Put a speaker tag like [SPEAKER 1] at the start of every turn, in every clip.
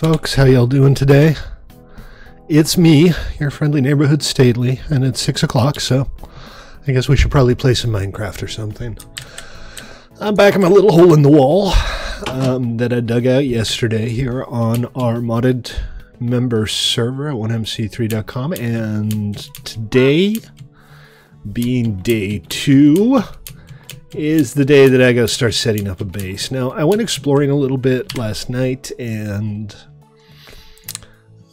[SPEAKER 1] Folks, how y'all doing today? It's me, your friendly neighborhood Stately, and it's 6 o'clock, so I guess we should probably play some Minecraft or something. I'm back in my little hole in the wall that I dug out yesterday here on our modded member server at 1mc3.com, and today, being day 2, is the day that I gotta start setting up a base. Now, I went exploring a little bit last night, and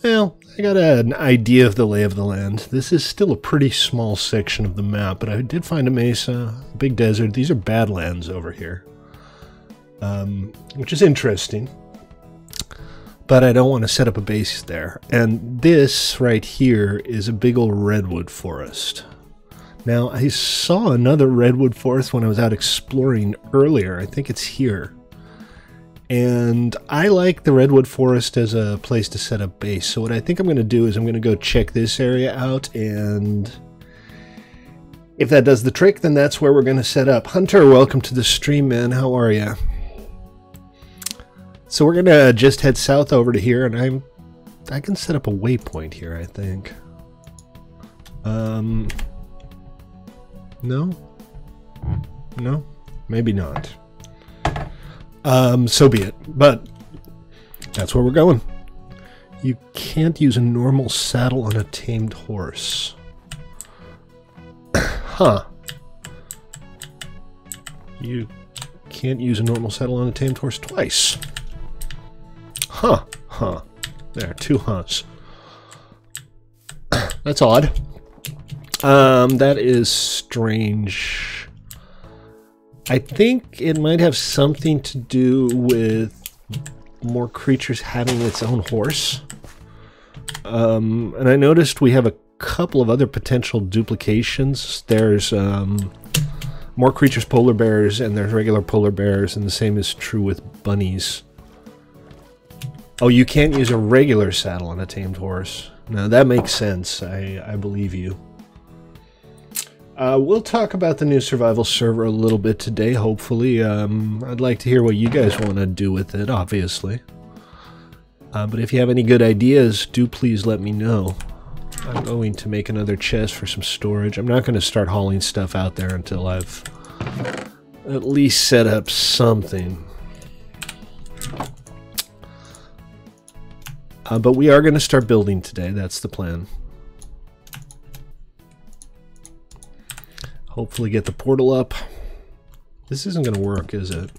[SPEAKER 1] well, I got an idea of the lay of the land. This is still a pretty small section of the map, but I did find a mesa, a big desert. These are badlands over here, which is interesting. But I don't want to set up a base there. And this right here is a big old redwood forest. Now, I saw another redwood forest when I was out exploring earlier. I think it's here. And I like the redwood forest as a place to set up base. So what I think I'm going to do is I'm going to go check this area out, and if that does the trick, then that's where we're going to set up. Hunter, welcome to the stream, man. How are you? So we're going to just head south over to here, and I can set up a waypoint here, I think. No? No? Maybe not. So be it. But that's where we're going. You can't use a normal saddle on a tamed horse. Huh. You can't use a normal saddle on a tamed horse twice. Huh. Huh. There, 2 hunts. That's odd. That is strange. I think it might have something to do with more creatures having its own horse. And I noticed we have a couple of other potential duplications. There's more creatures polar bears, and there's regular polar bears, and the same is true with bunnies. Oh, you can't use a regular saddle on a tamed horse. Now that makes sense. I believe you. We'll talk about the new survival server a little bit today, hopefully. I'd like to hear what you guys want to do with it, obviously. But if you have any good ideas, do please let me know. I'm going to make another chest for some storage. I'm not going to start hauling stuff out there until I've at least set up something. But we are going to start building today. That's the plan. Hopefully get the portal up. This isn't going to work, is it?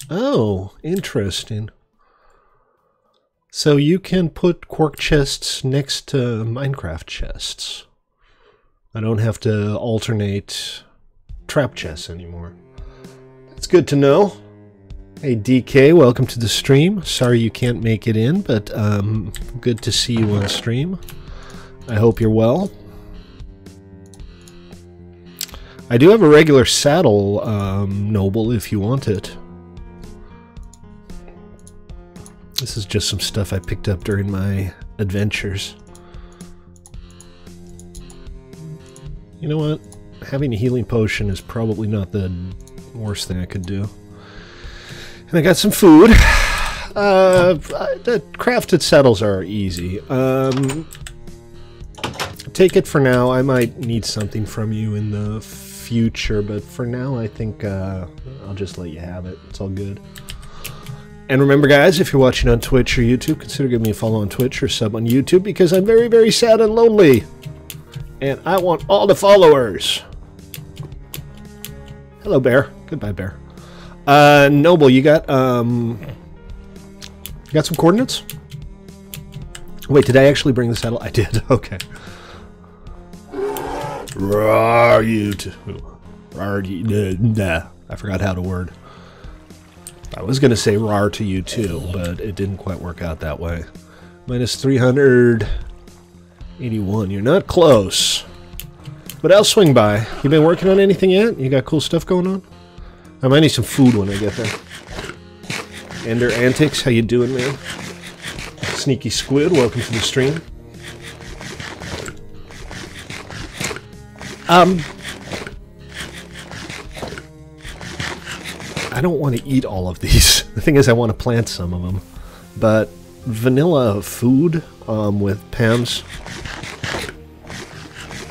[SPEAKER 1] Oh, interesting. So you can put quark chests next to Minecraft chests. I don't have to alternate trap chests anymore. That's good to know. Hey DK, welcome to the stream. Sorry you can't make it in, but good to see you on stream. I hope you're well. I do have a regular saddle, Noble, if you want it. This is just some stuff I picked up during my adventures. You know what? Having a healing potion is probably not the worst thing I could do. And I got some food. The crafted saddles are easy. Take it for now. I might need something from you in the future, but for now I think I'll just let you have it. It's all good. And remember, guys, if you're watching on Twitch or YouTube, consider giving me a follow on Twitch or sub on YouTube, because I'm very, very sad and lonely, and I want all the followers. Hello, Bear. Goodbye, Bear. Noble, you got some coordinates? Wait, did I actually bring the saddle? I did. Okay. Rawr, you two. Nah, I forgot how to word. I was going to say rawr to you too, but it didn't quite work out that way. Minus 381. You're not close. But I'll swing by. You been working on anything yet? You got cool stuff going on? I might need some food when I get there. Ender Antics, how you doing, man? Sneaky Squid, welcome to the stream. I don't want to eat all of these. The thing is, I want to plant some of them, but vanilla food with PAMs,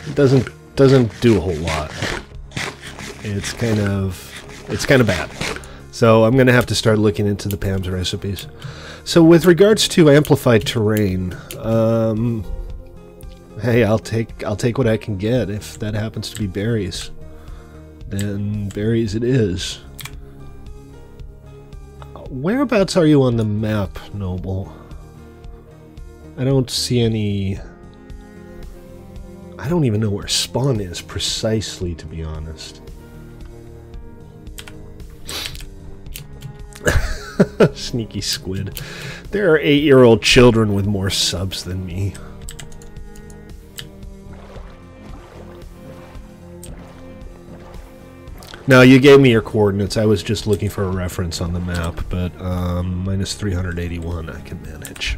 [SPEAKER 1] it doesn't do a whole lot. It's kind of bad. So I'm gonna have to start looking into the PAMs recipes. So with regards to amplified terrain, hey, I'll take what I can get. If that happens to be berries, then berries it is. Whereabouts are you on the map, Noble? I don't see any... I don't even know where spawn is precisely, to be honest. Sneaky squid. There are 8-year-old children with more subs than me. Now, you gave me your coordinates. I was just looking for a reference on the map, but minus 381 I can manage.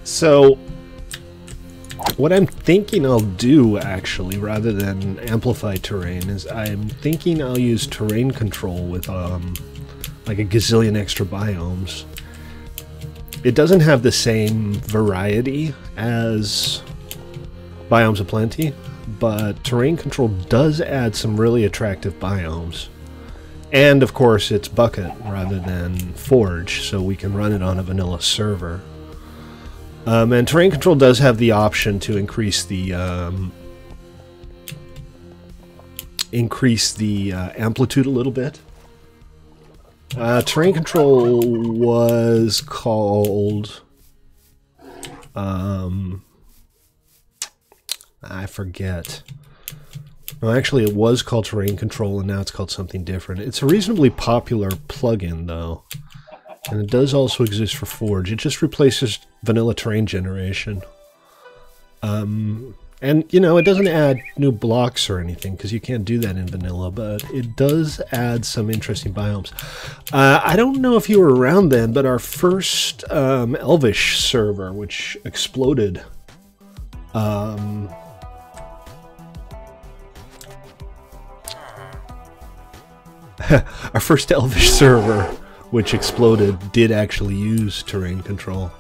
[SPEAKER 1] So, what I'm thinking I'll do, actually, rather than amplify terrain, is I'm thinking I'll use terrain control with like a gazillion extra biomes. It doesn't have the same variety as Biomes of Plenty, but terrain control does add some really attractive biomes. And of course it's Bukkit rather than Forge, so we can run it on a vanilla server. And terrain control does have the option to increase the amplitude a little bit. Terrain control was called... I forget. No, actually it was called terrain control and now it's called something different. It's a reasonably popular plugin though. And it does also exist for Forge. It just replaces vanilla terrain generation. And, you know, it doesn't add new blocks or anything, because you can't do that in vanilla, but it does add some interesting biomes. I don't know if you were around then, but our first Elvish server, which exploded... our first Elvish server, which exploded, did actually use terrain control.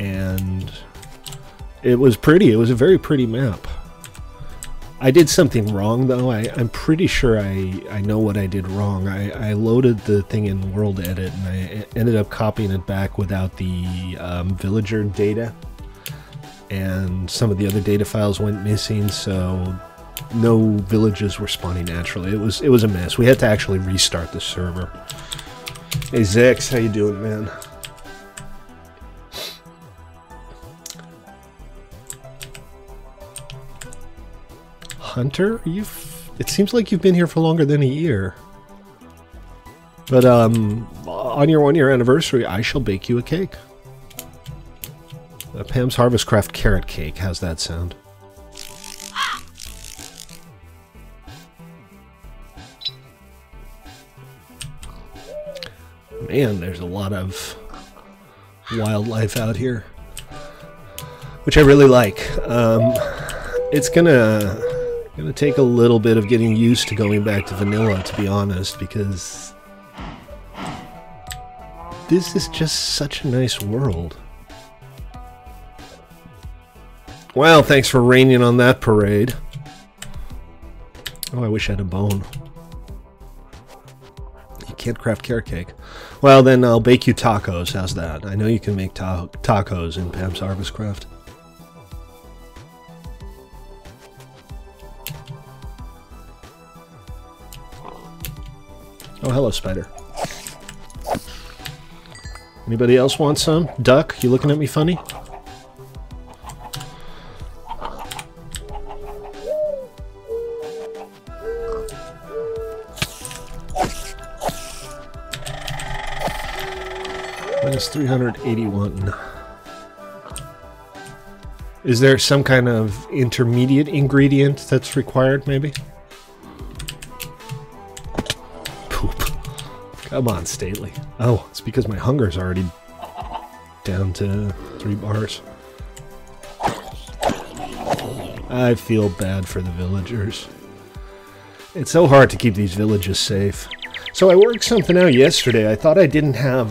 [SPEAKER 1] And... it was pretty. It was a very pretty map. I did something wrong, though. I'm pretty sure I know what I did wrong. I loaded the thing in World Edit, and I ended up copying it back without the villager data. And some of the other data files went missing, so no villages were spawning naturally. It was a mess. We had to actually restart the server. Hey, Zex, how you doing, man? Hunter, it seems like you've been here for longer than a year. But on your 1-year anniversary, I shall bake you a cake. A Pam's Harvest Craft carrot cake. How's that sound? Man, there's a lot of wildlife out here, which I really like. It's gonna take a little bit of getting used to going back to vanilla, to be honest, because this is just such a nice world. Well, thanks for raining on that parade. Oh, I wish I had a bone. You can't craft carrot cake. Well, then I'll bake you tacos. How's that? I know you can make tacos in Pam's Harvest Craft. Oh, hello, Spider. Anybody else want some? Duck, you looking at me funny? Minus 381. Is there some kind of intermediate ingredient that's required, maybe? Come on, Stately. Oh, it's because my hunger's already down to 3 bars. I feel bad for the villagers. It's so hard to keep these villages safe. So I worked something out yesterday. I thought I didn't have,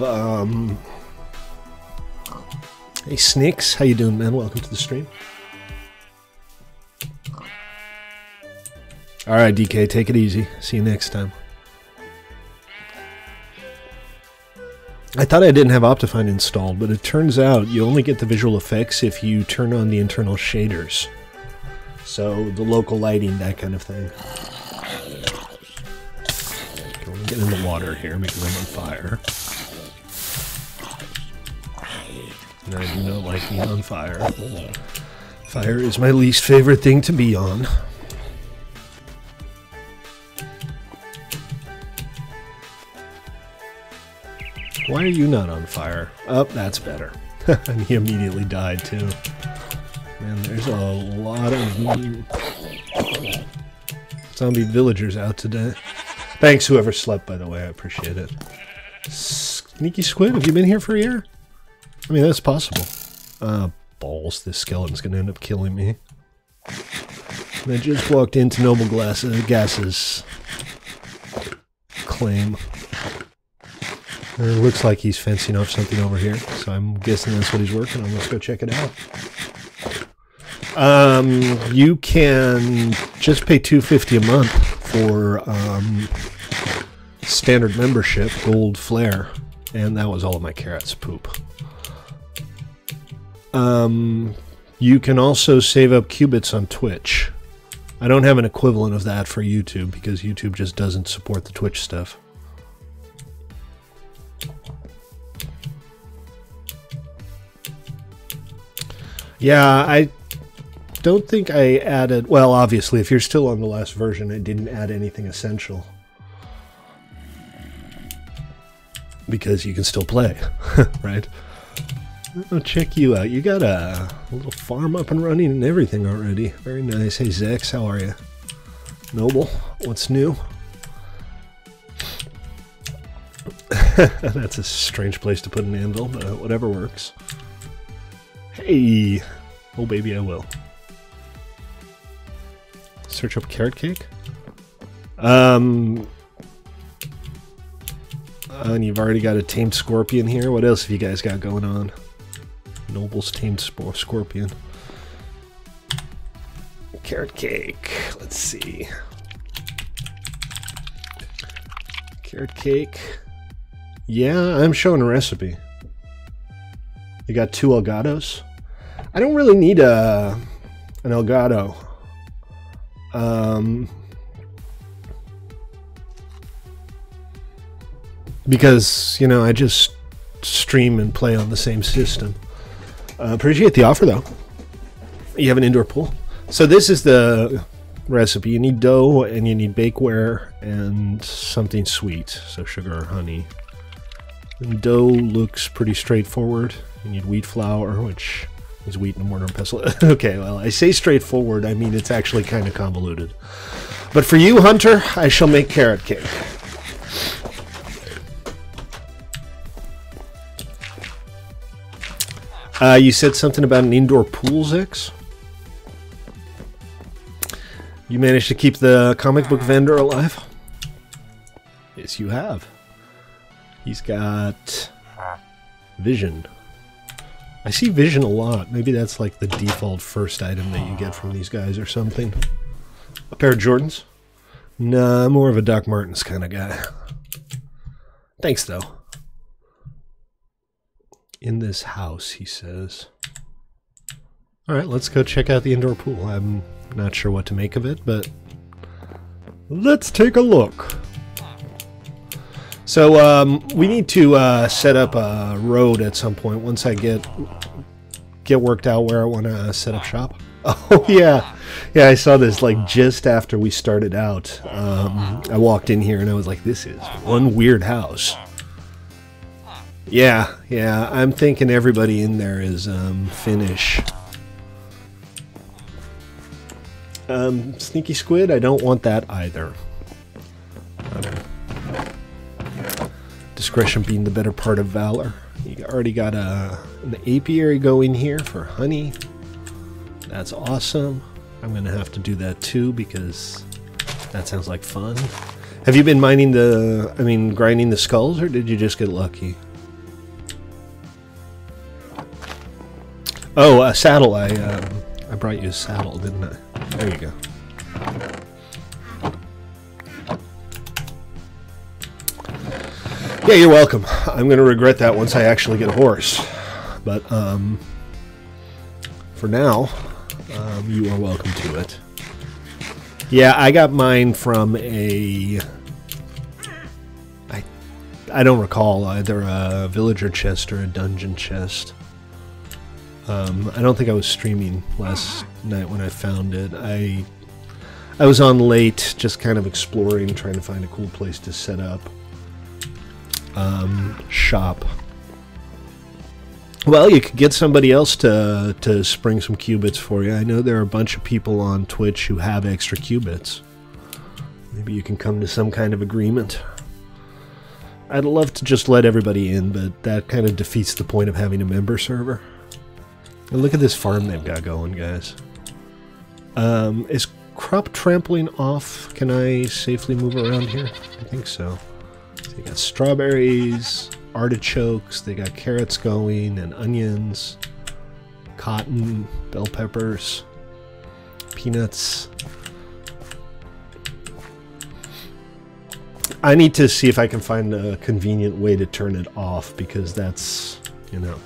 [SPEAKER 1] Hey, Snicks. How you doing, man? Welcome to the stream. Alright, DK, take it easy. See you next time. I thought I didn't have Optifine installed, but it turns out you only get the visual effects if you turn on the internal shaders. So, the local lighting, that kind of thing. Okay, we'll get in the water here because I'm on fire. And I do not like being on fire. Fire is my least favorite thing to be on. Why are you not on fire? Oh, that's better. And he immediately died too. Man, there's a lot of zombie villagers out today. Thanks whoever slept, by the way. I appreciate it. Sneaky Squid, have you been here for a year? I mean, that's possible. Balls. This skeleton's gonna end up killing me. And I just walked into Noble Gas's claim. It looks like he's fencing off something over here, so I'm guessing that's what he's working on. Let's go check it out. You can just pay $2.50 a month for standard membership, Gold Flare, and that was all of my carrots poop. You can also save up qubits on Twitch. I don't have an equivalent of that for YouTube because YouTube just doesn't support the Twitch stuff. Yeah, I don't think I added... Well, obviously, if you're still on the last version, I didn't add anything essential. Because you can still play, right? Oh, check you out. You got a little farm up and running and everything already. Very nice. Hey, Zex, how are you? Noble, what's new? That's a strange place to put an anvil, but whatever works. Hey! Oh, baby, I will. Search up carrot cake? And you've already got a tamed scorpion here. What else have you guys got going on? Noble's tamed scorpion. Carrot cake. Let's see. Carrot cake. Yeah, I'm showing a recipe. You got 2 Elgatos. I don't really need an Elgato. Because, you know, I just stream and play on the same system. Appreciate the offer, though. You have an indoor pool. So this is the recipe. You need dough, and you need bakeware, and something sweet. So sugar or honey. And dough looks pretty straightforward. You need wheat flour, which is wheat and a mortar and pestle. Okay, well, I say straightforward. I mean, it's actually kind of convoluted. But for you, Hunter, I shall make carrot cake. You said something about an indoor pool, Zix? You managed to keep the comic book vendor alive? Yes, you have. He's got Vision. I see Vision a lot. Maybe that's like the default first item that you get from these guys or something. A pair of Jordans? Nah, I'm more of a Doc Martens kind of guy. Thanks, though. In this house, he says. Alright, let's go check out the indoor pool. I'm not sure what to make of it, but let's take a look. So, we need to set up a road at some point once I get worked out where I want to set up shop. Oh, yeah. Yeah, I saw this like just after we started out. I walked in here and I was like, this is one weird house. Yeah, I'm thinking everybody in there is Finnish. Sneaky Squid, I don't want that either. Discretion being the better part of valor. You already got an apiary going here for honey. That's awesome. I'm going to have to do that too because That sounds like fun. Have you been grinding the skulls, or did you just get lucky? Oh, a saddle. I brought you a saddle, didn't I? There you go. Yeah, you're welcome. I'm going to regret that once I actually get a horse. But, for now, you are welcome to it. Yeah, I got mine from a... I don't recall either a villager chest or a dungeon chest. I don't think I was streaming last night when I found it. I was on late, just kind of exploring, trying to find a cool place to set up shop. Well, you could get somebody else to spring some qubits for you. I know there are a bunch of people on Twitch who have extra qubits. Maybe you can come to some kind of agreement. I'd love to just let everybody in, but that kind of defeats the point of having a member server. And look at this farm they've got going, guys. Is crop trampling off? Can I safely move around here? I think so. They got strawberries, artichokes, they got carrots going, and onions, cotton, bell peppers, peanuts. I need to see if I can find a convenient way to turn it off, because that's, you know,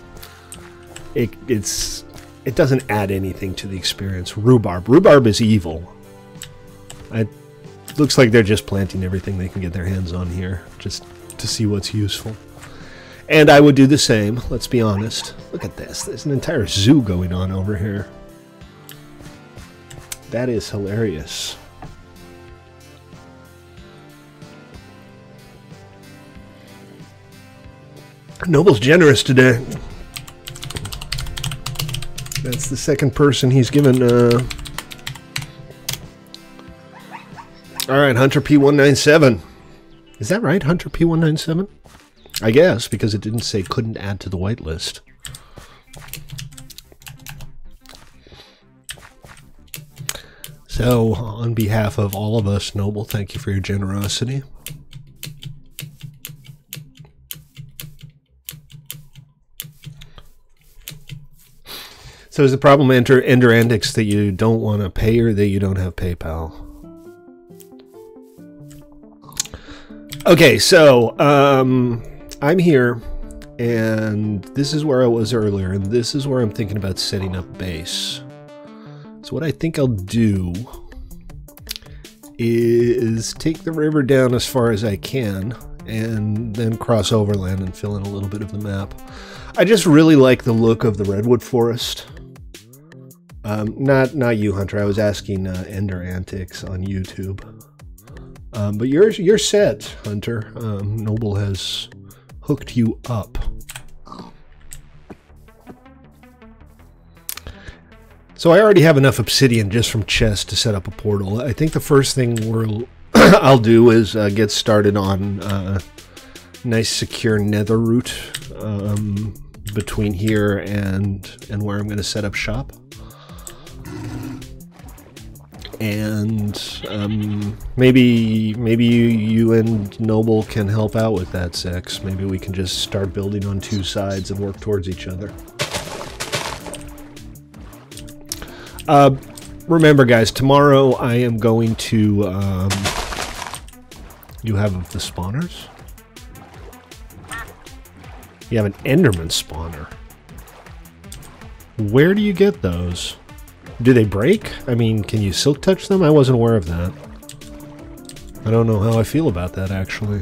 [SPEAKER 1] it doesn't add anything to the experience. Rhubarb is evil. It looks like they're just planting everything they can get their hands on here, just to see what's useful. And I would do the same, let's be honest. Look at this, there's an entire zoo going on over here. That is hilarious. Noble's generous today. That's the second person he's given. Alright, Hunter P197. Is that right, Hunter P197? I guess, because it didn't say couldn't add to the whitelist. So, on behalf of all of us, Noble, thank you for your generosity. So is the problem Ender Antics that you don't want to pay, or that you don't have PayPal? Okay, so I'm here, and this is where I was earlier, and this is where I'm thinking about setting up base. So what I think I'll do is take the river down as far as I can, and then cross overland and fill in a little bit of the map. I just really like the look of the redwood forest. Not you, Hunter. I was asking Ender Antics on YouTube. But you're set, Hunter. Noble has hooked you up. So I already have enough obsidian just from chests to set up a portal. I think the first thing I'll do is get started on nice secure nether route between here and where I'm going to set up shop. And maybe you and Noble can help out with that, Sex. Maybe we can just start building on two sides and work towards each other. Remember, guys, tomorrow I am going to... you have the spawners? You have an Enderman spawner. Where do you get those? Do they break? I mean, can you silk touch them? I wasn't aware of that. I don't know how I feel about that, actually.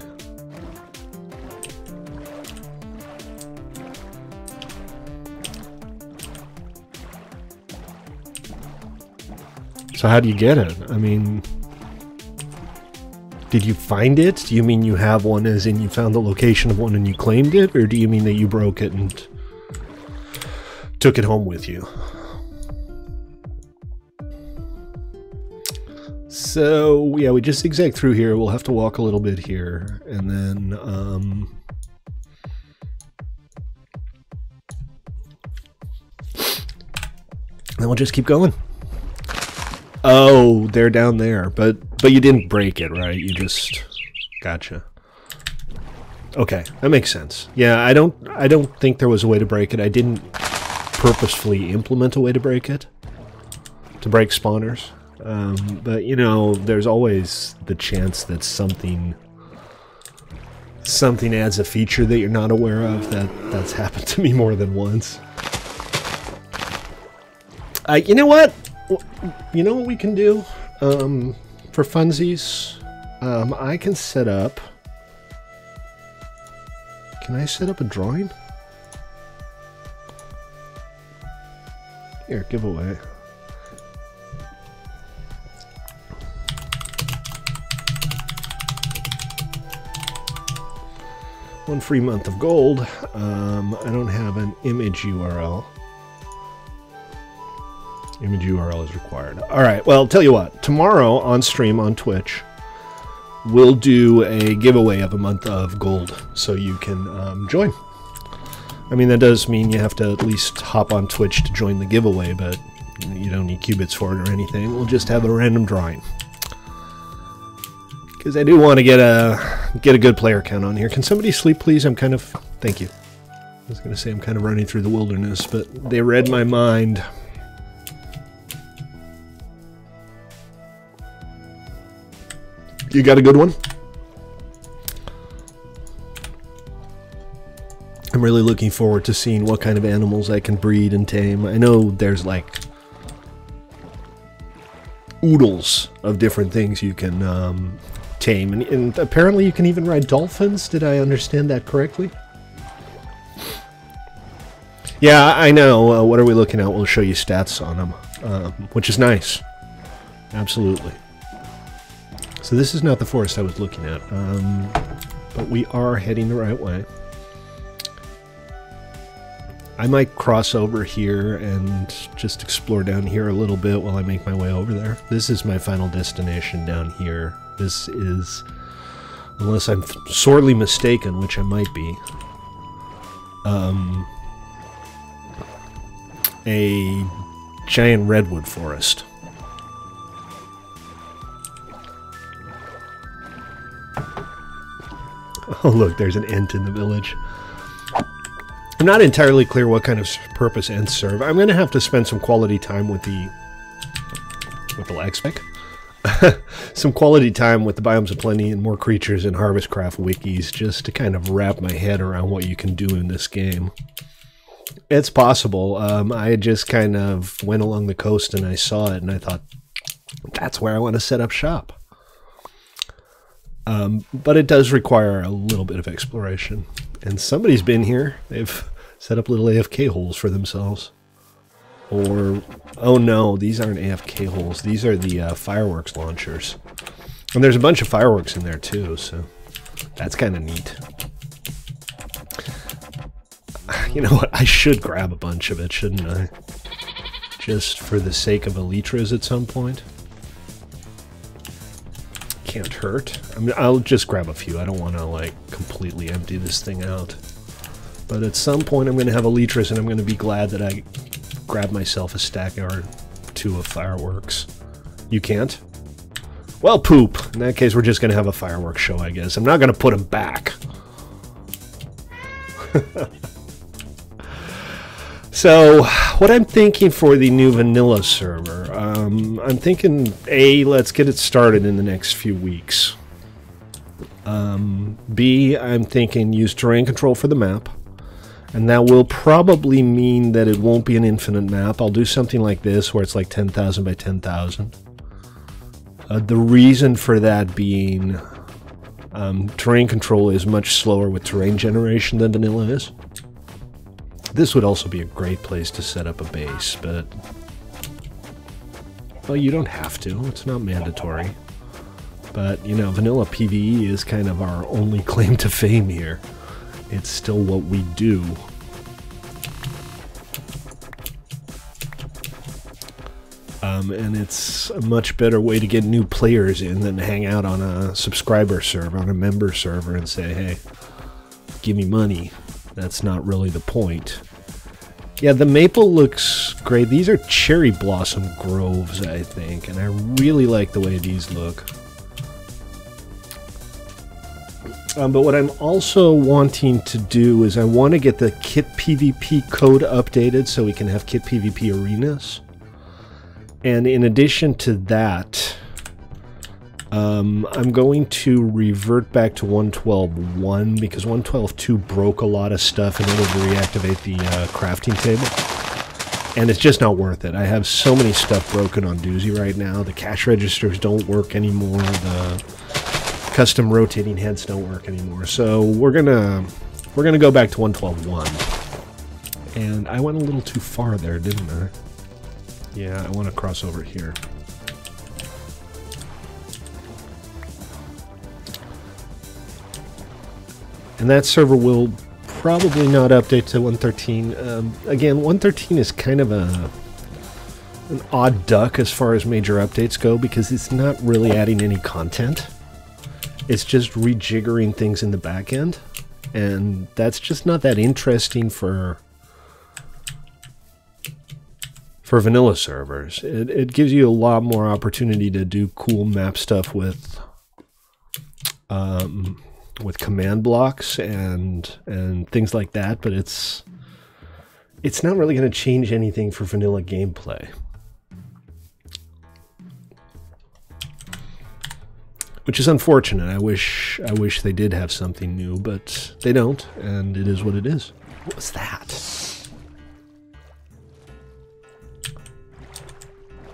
[SPEAKER 1] So how do you get it? I mean, did you find it? Do you mean you have one as in you found the location of one and you claimed it? Or do you mean that you broke it and took it home with you? So, yeah, we just zigzag through here. We'll have to walk a little bit here. And then, we'll just keep going. Oh, they're down there, but you didn't break it, right? You just gotcha. Okay, that makes sense. Yeah, I don't think there was a way to break it. I didn't purposefully implement a way to break it, to break spawners. But you know, there's always the chance that something adds a feature that you're not aware of. That's happened to me more than once. You know what? You know what we can do for funsies? I can set up... Can I set up a drawing? Here, giveaway. One free month of gold. I don't have an image URL. Image URL is required. Alright, well, tell you what. Tomorrow on stream on Twitch, we'll do a giveaway of a month of gold, so you can join. I mean, that does mean you have to at least hop on Twitch to join the giveaway, but you don't need qubits for it or anything. We'll just have a random drawing. Because I do want to get a good player count on here. Can somebody sleep, please? I'm kind of... Thank you. I was going to say I'm kind of running through the wilderness, but they read my mind. You got a good one? I'm really looking forward to seeing what kind of animals I can breed and tame. I know there's like oodles of different things you can tame, and apparently you can even ride dolphins. Did I understand that correctly? Yeah, I know. What are we looking at? We'll show you stats on them, which is nice. Absolutely. So this is not the forest I was looking at, but we are heading the right way. I might cross over here and just explore down here a little bit while I make my way over there. This is my final destination down here. This is, unless I'm sorely mistaken, which I might be, a giant redwood forest. Oh look, there's an ant in the village. I'm not entirely clear what kind of purpose ants serve. I'm going to have to spend some quality time with the lag spec. Some quality time with the Biomes of Plenty and More Creatures and Harvestcraft wikis just to kind of wrap my head around what you can do in this game. It's possible. I just kind of went along the coast and I saw it and I thought, that's where I want to set up shop. But it does require a little bit of exploration. And somebody's been here. They've set up little AFK holes for themselves. Or, oh no, these aren't AFK holes. These are the fireworks launchers. And there's a bunch of fireworks in there too, so that's kind of neat. You know what? I should grab a bunch of it, shouldn't I? Just for the sake of elytras at some point. Can't hurt. I mean, I'll just grab a few. I don't want to like completely empty this thing out. But at some point I'm going to have elytras and I'm going to be glad that I grabbed myself a stack or two of fireworks. You can't? Well, poop. In that case, we're just going to have a fireworks show, I guess. I'm not going to put them back. So, what I'm thinking for the new vanilla server, I'm thinking, A, let's get it started in the next few weeks. B, I'm thinking use terrain control for the map. And that will probably mean that it won't be an infinite map. I'll do something like this, where it's like 10,000 by 10,000. The reason for that being, terrain control is much slower with terrain generation than vanilla is. This would also be a great place to set up a base, but... well, you don't have to. It's not mandatory. But, you know, vanilla PvE is kind of our only claim to fame here. It's still what we do. And it's a much better way to get new players in than to hang out on a subscriber server, on a member server, and say, hey, give me money. That's not really the point. Yeah, the maple looks upgrade. These are cherry blossom groves, I think, and I really like the way these look. But what I'm also wanting to do is I want to get the Kit PvP code updated so we can have Kit PvP arenas. And in addition to that, I'm going to revert back to 112.1 because 112.2 broke a lot of stuff in order to reactivate the crafting table. And it's just not worth it. I have so many stuff broken on Doozy right now. The cash registers don't work anymore. The custom rotating heads don't work anymore. So we're gonna go back to 112.1. And I went a little too far there, didn't I? Yeah, I want to cross over here. And that server will probably not update to 113. Again, 113 is kind of an odd duck as far as major updates go because it's not really adding any content. It's just rejiggering things in the back end. And that's just not that interesting for vanilla servers. It gives you a lot more opportunity to do cool map stuff with command blocks and things like that, but it's not really going to change anything for vanilla gameplay. Which is unfortunate. I wish they did have something new, but they don't, and it is what it is. What was that?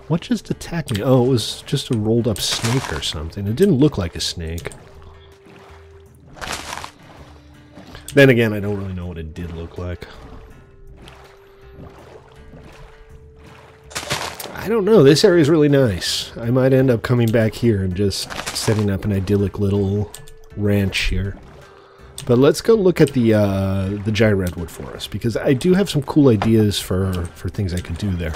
[SPEAKER 1] What just attacked me? Oh, it was just a rolled up snake or something. It didn't look like a snake. Then again, I don't really know what it did look like. I don't know. This area is really nice. I might end up coming back here and just setting up an idyllic little ranch here. But let's go look at the Giant Redwood Forest, because I do have some cool ideas for things I could do there.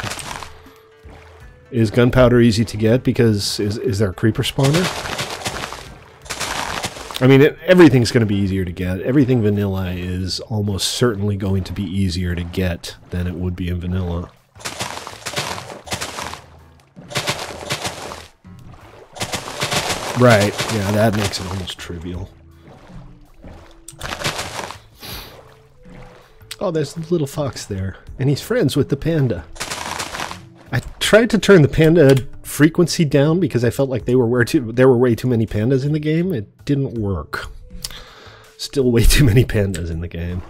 [SPEAKER 1] Is gunpowder easy to get? Because is there a creeper spawner? I mean, everything's going to be easier to get. Everything vanilla is almost certainly going to be easier to get than it would be in vanilla. Right, yeah, that makes it almost trivial. Oh, there's a little fox there, and he's friends with the panda. I tried to turn the panda frequency down because I felt like there were way too many pandas in the game. It didn't work. Still way too many pandas in the game.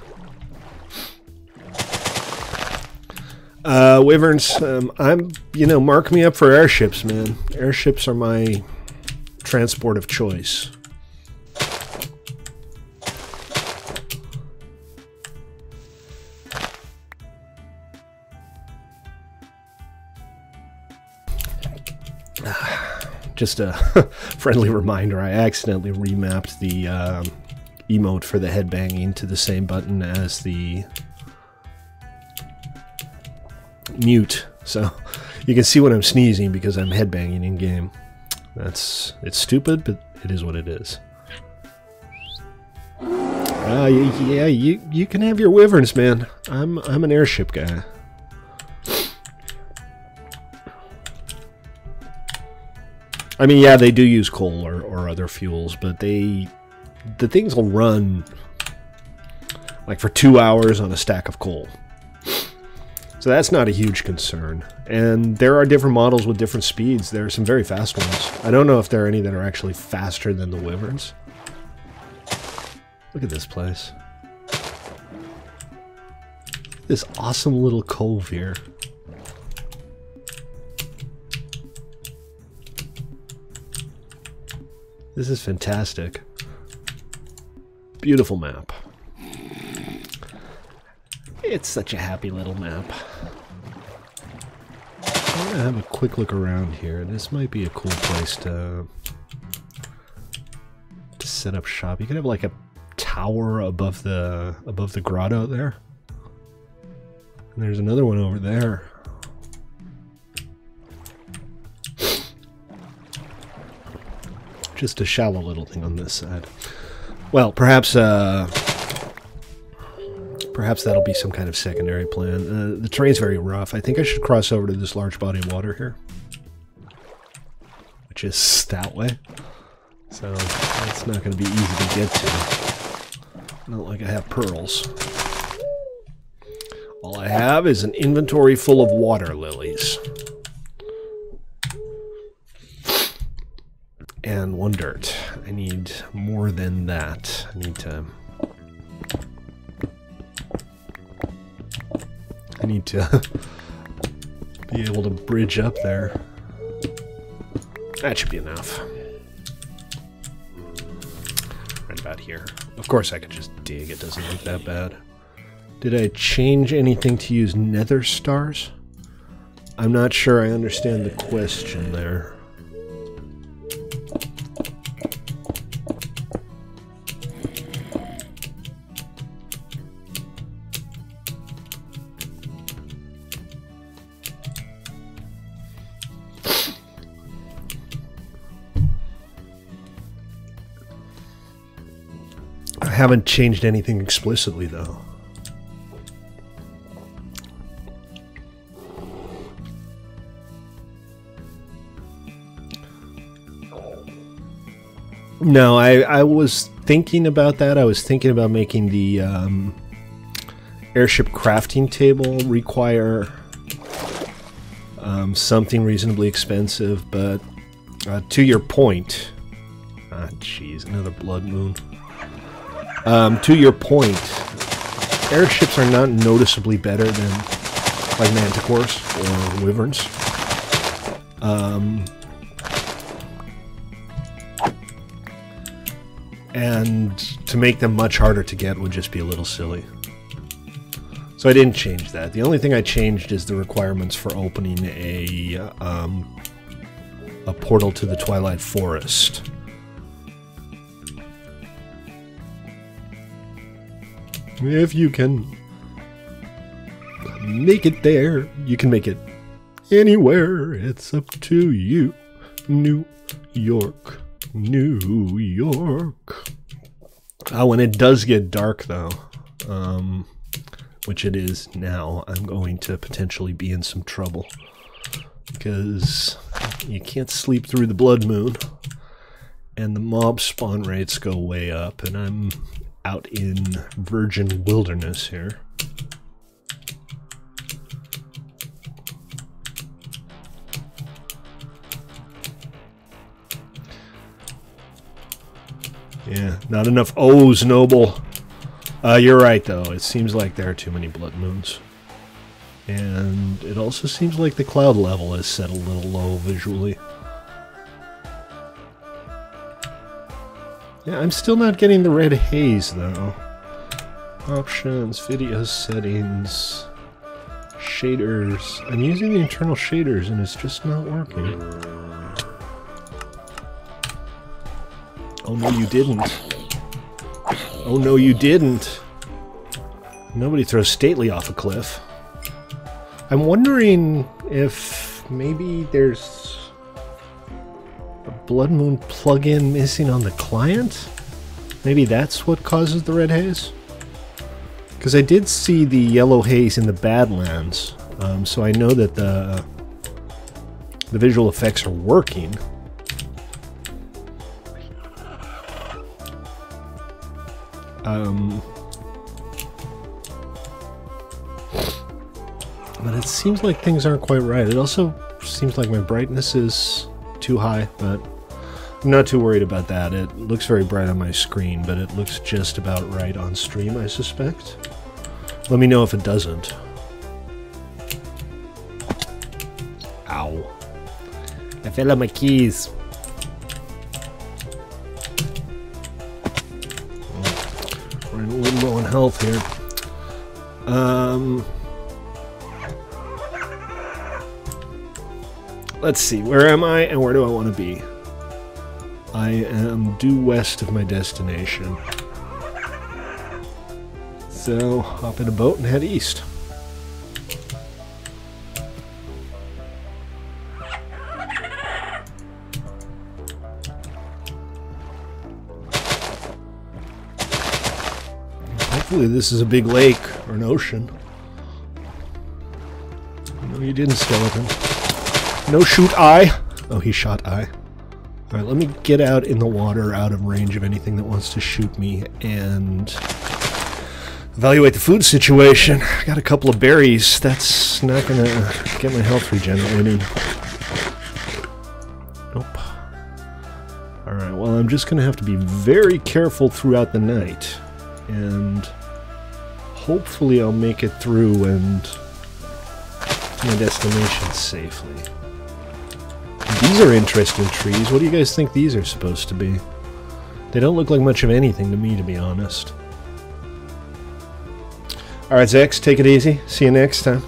[SPEAKER 1] Wyverns, mark me up for airships, man. Airships are my transport of choice. Just a friendly reminder, I accidentally remapped the emote for the headbanging to the same button as the mute. So you can see when I'm sneezing because I'm headbanging in game. It's stupid, but it is what it is. Yeah, you can have your wyverns, man. I'm an airship guy. I mean, yeah, they do use coal or other fuels, but the things will run like for 2 hours on a stack of coal. So that's not a huge concern. And there are different models with different speeds. There are some very fast ones. I don't know if there are any that are actually faster than the wyverns. Look at this place. This awesome little cove here. This is fantastic. Beautiful map. It's such a happy little map. I'm gonna have a quick look around here. This might be a cool place to set up shop. You could have like a tower above the grotto there. And there's another one over there. Just a shallow little thing on this side. Well, perhaps Perhaps that'll be some kind of secondary plan. The terrain's very rough. I think I should cross over to this large body of water here, which is that way. So it's not going to be easy to get to. Not like I have pearls. All I have is an inventory full of water lilies. And 1 dirt. I need more than that. I need to be able to bridge up there. That should be enough. Right about here. Of course I could just dig, it doesn't look that bad. Did I change anything to use nether stars? I'm not sure I understand the question there. I haven't changed anything explicitly, though. No, I was thinking about that. I was thinking about making the airship crafting table require something reasonably expensive, but to your point... Ah, jeez, another blood moon. To your point, airships are not noticeably better than like manticores or wyverns. And to make them much harder to get would just be a little silly. So I didn't change that. The only thing I changed is the requirements for opening a portal to the Twilight Forest. If you can make it there, you can make it anywhere. It's up to you. New York, New York. When it does get dark, though, which it is now, I'm going to potentially be in some trouble. Because you can't sleep through the blood moon. And the mob spawn rates go way up, and I'm out in virgin wilderness here. Yeah, not enough O's, Noble. You're right, though. It seems like there are too many blood moons. And it also seems like the cloud level is set a little low visually. Yeah, I'm still not getting the red haze, though. Options, video settings, shaders. I'm using the internal shaders, and it's just not working. Oh, no, you didn't. Oh, no, you didn't. Nobody throws Stately off a cliff. I'm wondering if maybe there's a Blood Moon plugin missing on the client? Maybe that's what causes the red haze? Because I did see the yellow haze in the Badlands, so I know that the visual effects are working. But it seems like things aren't quite right. It also seems like my brightness is too high, but I'm not too worried about that. It looks very bright on my screen, but it looks just about right on stream, I suspect. Let me know if it doesn't. Ow. I fell on my keys. We're in a little low on health here. Let's see, where am I and where do I want to be? I am due west of my destination. So, hop in a boat and head east. Hopefully this is a big lake or an ocean. No, you didn't, skeleton. No, shoot eye. Oh, he shot eye. Alright, let me get out in the water, out of range of anything that wants to shoot me, and evaluate the food situation. I got a couple of berries. That's not gonna get my health regenerated. Nope. Alright, well, I'm just gonna have to be very careful throughout the night. And hopefully I'll make it through and to my destination safely. These are interesting trees. What do you guys think these are supposed to be? They don't look like much of anything to me, to be honest. Alright, Zex, take it easy. See you next time.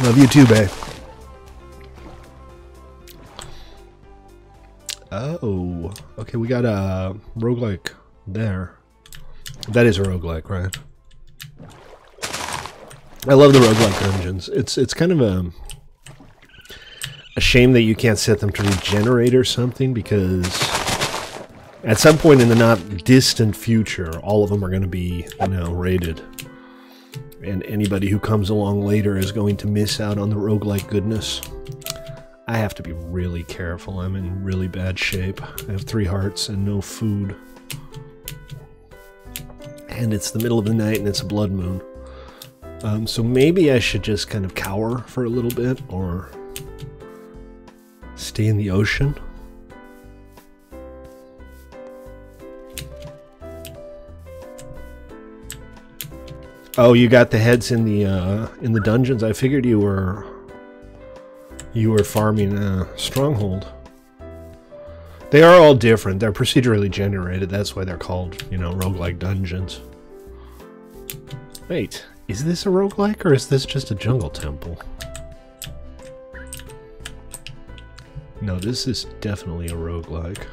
[SPEAKER 1] Love you too, babe. Oh, okay, we got a roguelike there. That is a roguelike, right? I love the roguelike dungeons. It's kind of a shame that you can't set them to regenerate or something, because at some point in the not distant future, all of them are going to be, you know, raided. And anybody who comes along later is going to miss out on the roguelike goodness. I have to be really careful. I'm in really bad shape. I have 3 hearts and no food. And it's the middle of the night and it's a blood moon. So maybe I should just kind of cower for a little bit, or stay in the ocean. Oh, you got the heads in the dungeons. I figured you were farming a stronghold. They are all different. They're procedurally generated. That's why they're called, you know, roguelike dungeons. Wait, is this a roguelike or is this just a jungle temple? No, this is definitely a roguelike.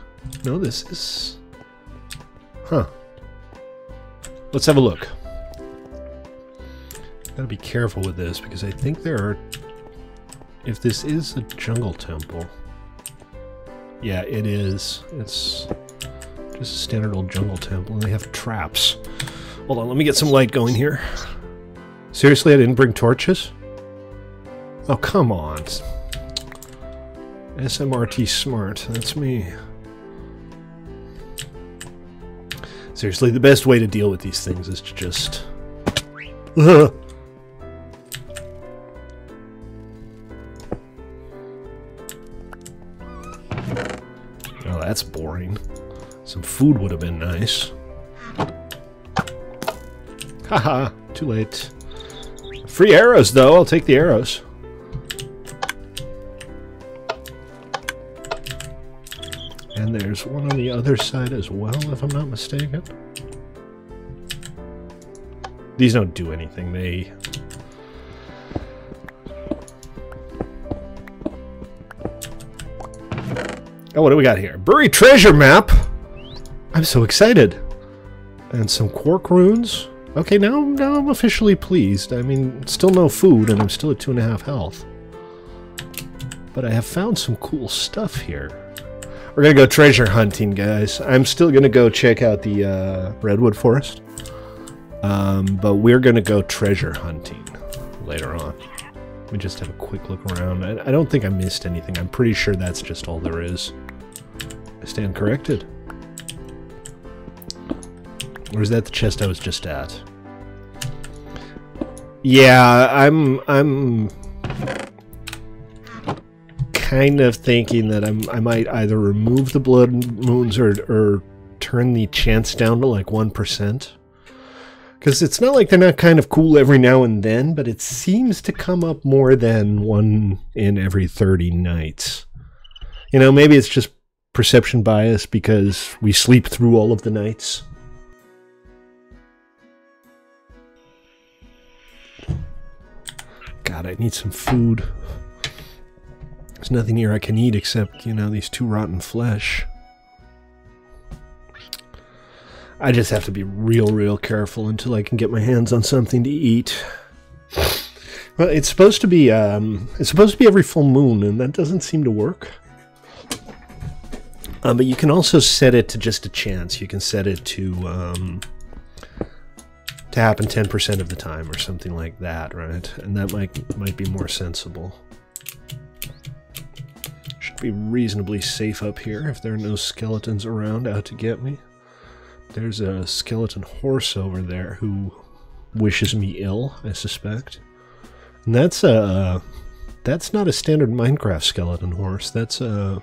[SPEAKER 1] No, this is... Huh. Let's have a look. Gotta be careful with this, because I think there are... If this is a jungle temple... Yeah, it is. It's just a standard old jungle temple, and they have traps. Hold on, let me get some light going here. Seriously, I didn't bring torches? Oh, come on. SMRT Smart, that's me. Seriously, the best way to deal with these things is to just... Oh, that's boring. Some food would have been nice. Haha, too late. Free arrows, though. I'll take the arrows. And there's one on the other side as well, if I'm not mistaken. These don't do anything. They... Oh, what do we got here? Buried treasure map! I'm so excited! And some quark runes. Okay, now I'm officially pleased. I mean, still no food, and I'm still at 2.5 health. But I have found some cool stuff here. We're gonna go treasure hunting, guys. I'm still gonna go check out the Redwood Forest. But we're gonna go treasure hunting later on. Let me just have a quick look around. I don't think I missed anything. I'm pretty sure that's just all there is. I stand corrected. Or is that the chest I was just at? Yeah, I'm kind of thinking that I might either remove the blood moons or turn the chance down to like 1%. Because it's not like they're not kind of cool every now and then, but it seems to come up more than 1 in every 30 nights. You know, maybe it's just perception bias because we sleep through all of the nights. God, I need some food. There's nothing here I can eat except, you know, these 2 rotten flesh. I just have to be real careful until I can get my hands on something to eat. Well, it's supposed to be every full moon, and that doesn't seem to work. But you can also set it to just a chance. You can set it to happen 10% of the time or something like that, right? And that might be more sensible. Should be reasonably safe up here if there are no skeletons around out to get me. There's a skeleton horse over there who wishes me ill, I suspect. And that's not a standard Minecraft skeleton horse. That's a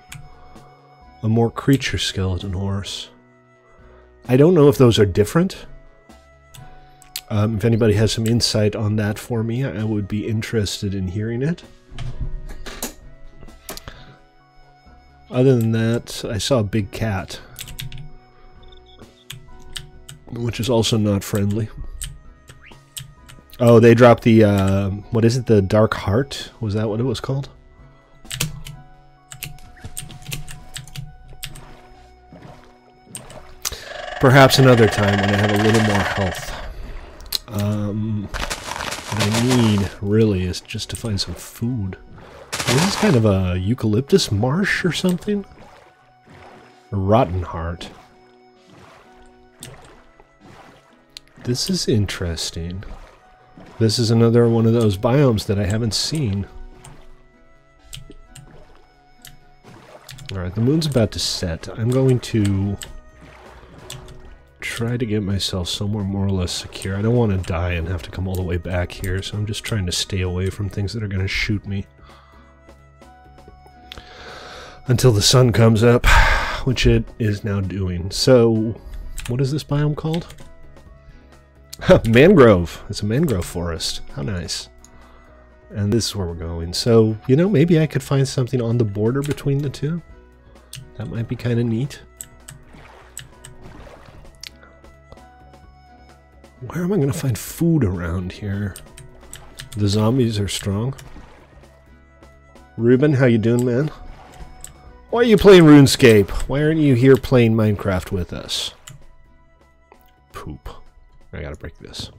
[SPEAKER 1] more creature skeleton horse. I don't know if those are different. If anybody has some insight on that for me, I would be interested in hearing it. Other than that, I saw a big cat, which is also not friendly. Oh, they dropped the, what is it, the Dark Heart? Was that what it was called? Perhaps another time when I have a little more health. What I need, really, is just to find some food. This is kind of a eucalyptus marsh or something? A rotten heart. This is interesting. This is another one of those biomes that I haven't seen. Alright, the moon's about to set. I'm going to try to get myself somewhere more or less secure. I don't want to die and have to come all the way back here, so I'm just trying to stay away from things that are going to shoot me. Until the sun comes up, which it is now doing. So, what is this biome called? Mangrove. It's a mangrove forest. How nice. And this is where we're going. So, you know, maybe I could find something on the border between the two. That might be kind of neat. Where am I going to find food around here? The zombies are strong. Ruben, how you doing, man? Why are you playing RuneScape? Why aren't you here playing Minecraft with us? Poop. I gotta break this.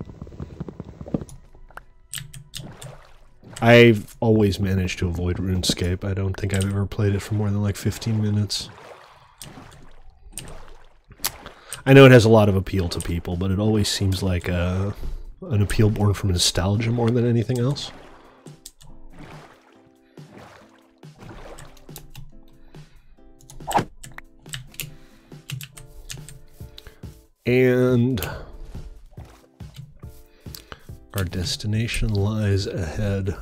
[SPEAKER 1] I've always managed to avoid RuneScape. I don't think I've ever played it for more than like 15 minutes. I know it has a lot of appeal to people, but it always seems like an appeal born from nostalgia more than anything else. And our destination lies ahead.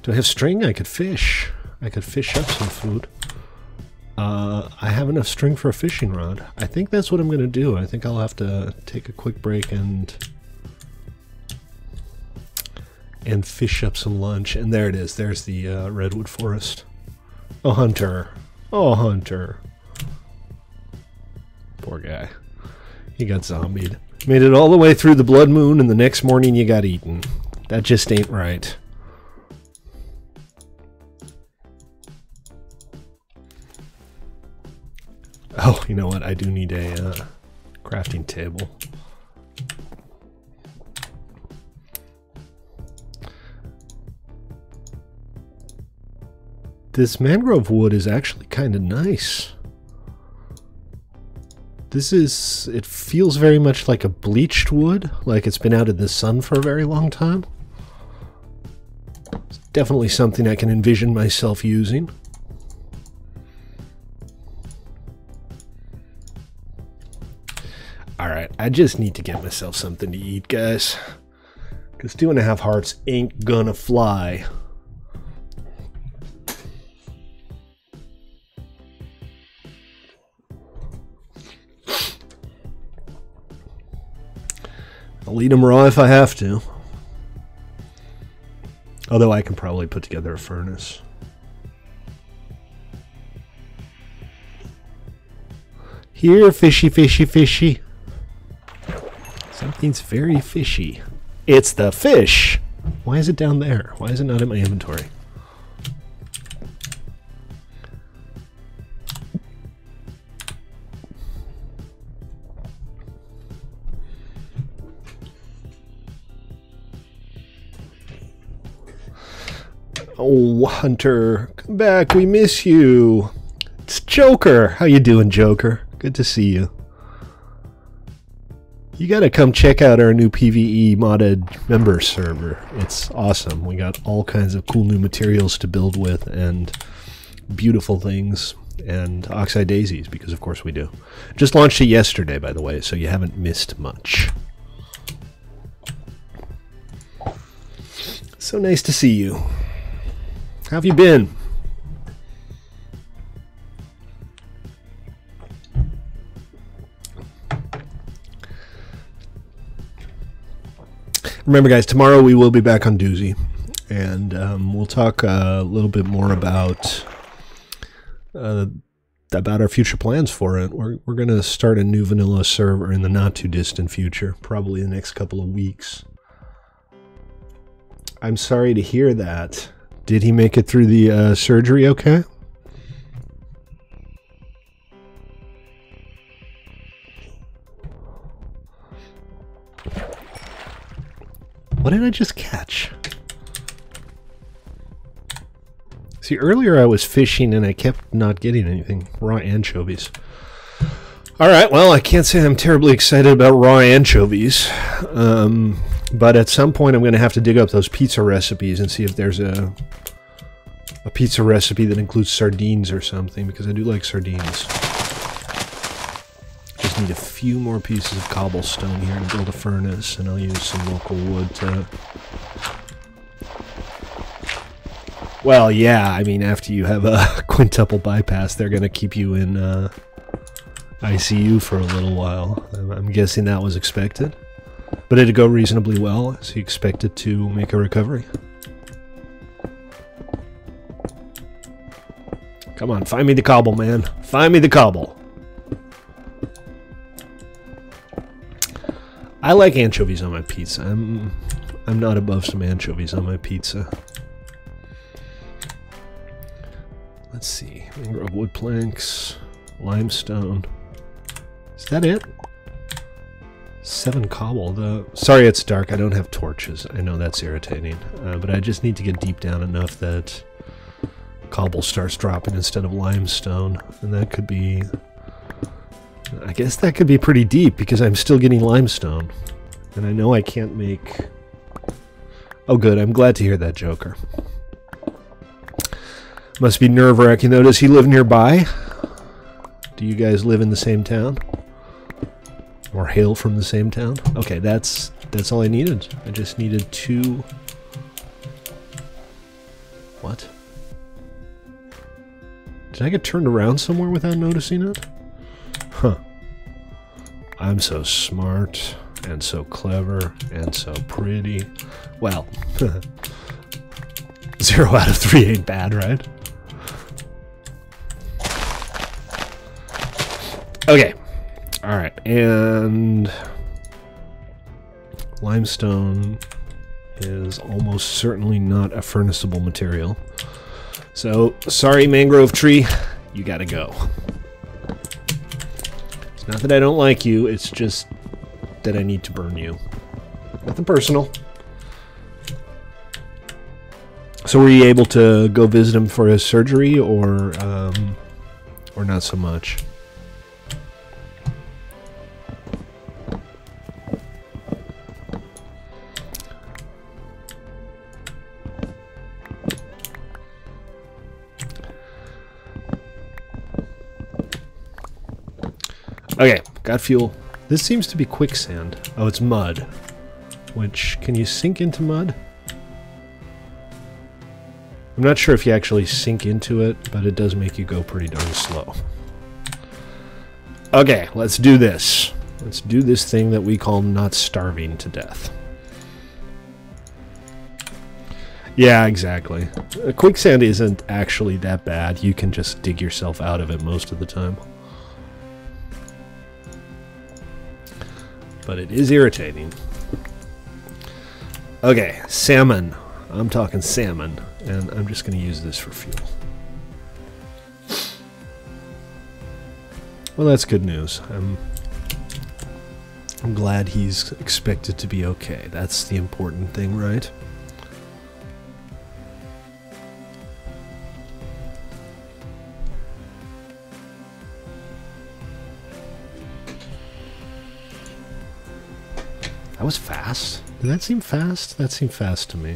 [SPEAKER 1] Do I have string? I could fish. I could fish up some food. I have enough string for a fishing rod. I think that's what I'm going to do. I think I'll have to take a quick break and fish up some lunch. And there it is. There's the redwood forest. Oh, Hunter. Oh, Hunter. Poor guy. He got zombied. Made it all the way through the blood moon, and the next morning you got eaten. That just ain't right. Oh, you know what? I do need a crafting table. This mangrove wood is actually kind of nice. This is... it feels very much like a bleached wood, like it's been out in the sun for a very long time. It's definitely something I can envision myself using. Alright, I just need to get myself something to eat, guys. Because 2.5 hearts ain't gonna fly. I'll eat them raw if I have to. Although I can probably put together a furnace. Here, fishy, fishy, fishy. Something's very fishy. It's the fish! Why is it down there? Why is it not in my inventory? Oh, Hunter, come back. We miss you. It's Joker. How you doing, Joker? Good to see you. You gotta come check out our new PvE modded member server. It's awesome. We got all kinds of cool new materials to build with and beautiful things and Oxide Daisies, because of course we do. Just launched it yesterday, by the way, so you haven't missed much. So nice to see you. How have you been? Remember, guys, tomorrow we will be back on Doozy, and we'll talk a little bit more about our future plans for it. We're going to start a new vanilla server in the not-too-distant future, probably the next couple of weeks. I'm sorry to hear that. Did he make it through the surgery okay? What did I just catch? See, earlier I was fishing and I kept not getting anything. Raw anchovies. Alright, well, I can't say I'm terribly excited about raw anchovies. But at some point I'm going to have to dig up those pizza recipes and see if there's a pizza recipe that includes sardines or something, because I do like sardines. Just need a few more pieces of cobblestone here to build a furnace, and I'll use some local wood to... Well, yeah, I mean, after you have a quintuple bypass, they're going to keep you in ICU for a little while. I'm guessing that was expected. But it'd go reasonably well, so you expected to make a recovery. Come on, find me the cobble, man. Find me the cobble. I like anchovies on my pizza. I'm not above some anchovies on my pizza. Let's see. Mangrove wood planks, limestone. Is that it? 7 cobble. Sorry it's dark. I don't have torches. I know that's irritating. But I just need to get deep down enough that cobble starts dropping instead of limestone. And that could be... I guess that could be pretty deep because I'm still getting limestone. And I know I can't make... Oh good, I'm glad to hear that, Joker. Must be nerve-wracking though. Does he live nearby? Do you guys live in the same town? Or hail from the same town? Okay, that's all I needed. I just needed 2... What? Did I get turned around somewhere without noticing it? Huh. I'm so smart, and so clever, and so pretty. Well, 0 out of 3 ain't bad, right? Okay. Alright, and... limestone is almost certainly not a furnaceable material. So, sorry mangrove tree, you gotta go. It's not that I don't like you, it's just that I need to burn you. Nothing personal. So were you able to go visit him for his surgery, or not so much? Okay, got fuel. This seems to be quicksand. Oh, it's mud. Which, can you sink into mud? I'm not sure if you actually sink into it, but it does make you go pretty darn slow. Okay, let's do this. Let's do this thing that we call not starving to death. Yeah, exactly. Quicksand isn't actually that bad. You can just dig yourself out of it most of the time. But it is irritating. Okay, salmon. I'm talking salmon, and I'm just going to use this for fuel. Well, that's good news. I'm glad he's expected to be okay. That's the important thing, right? was fast. Did that seem fast? That seemed fast to me.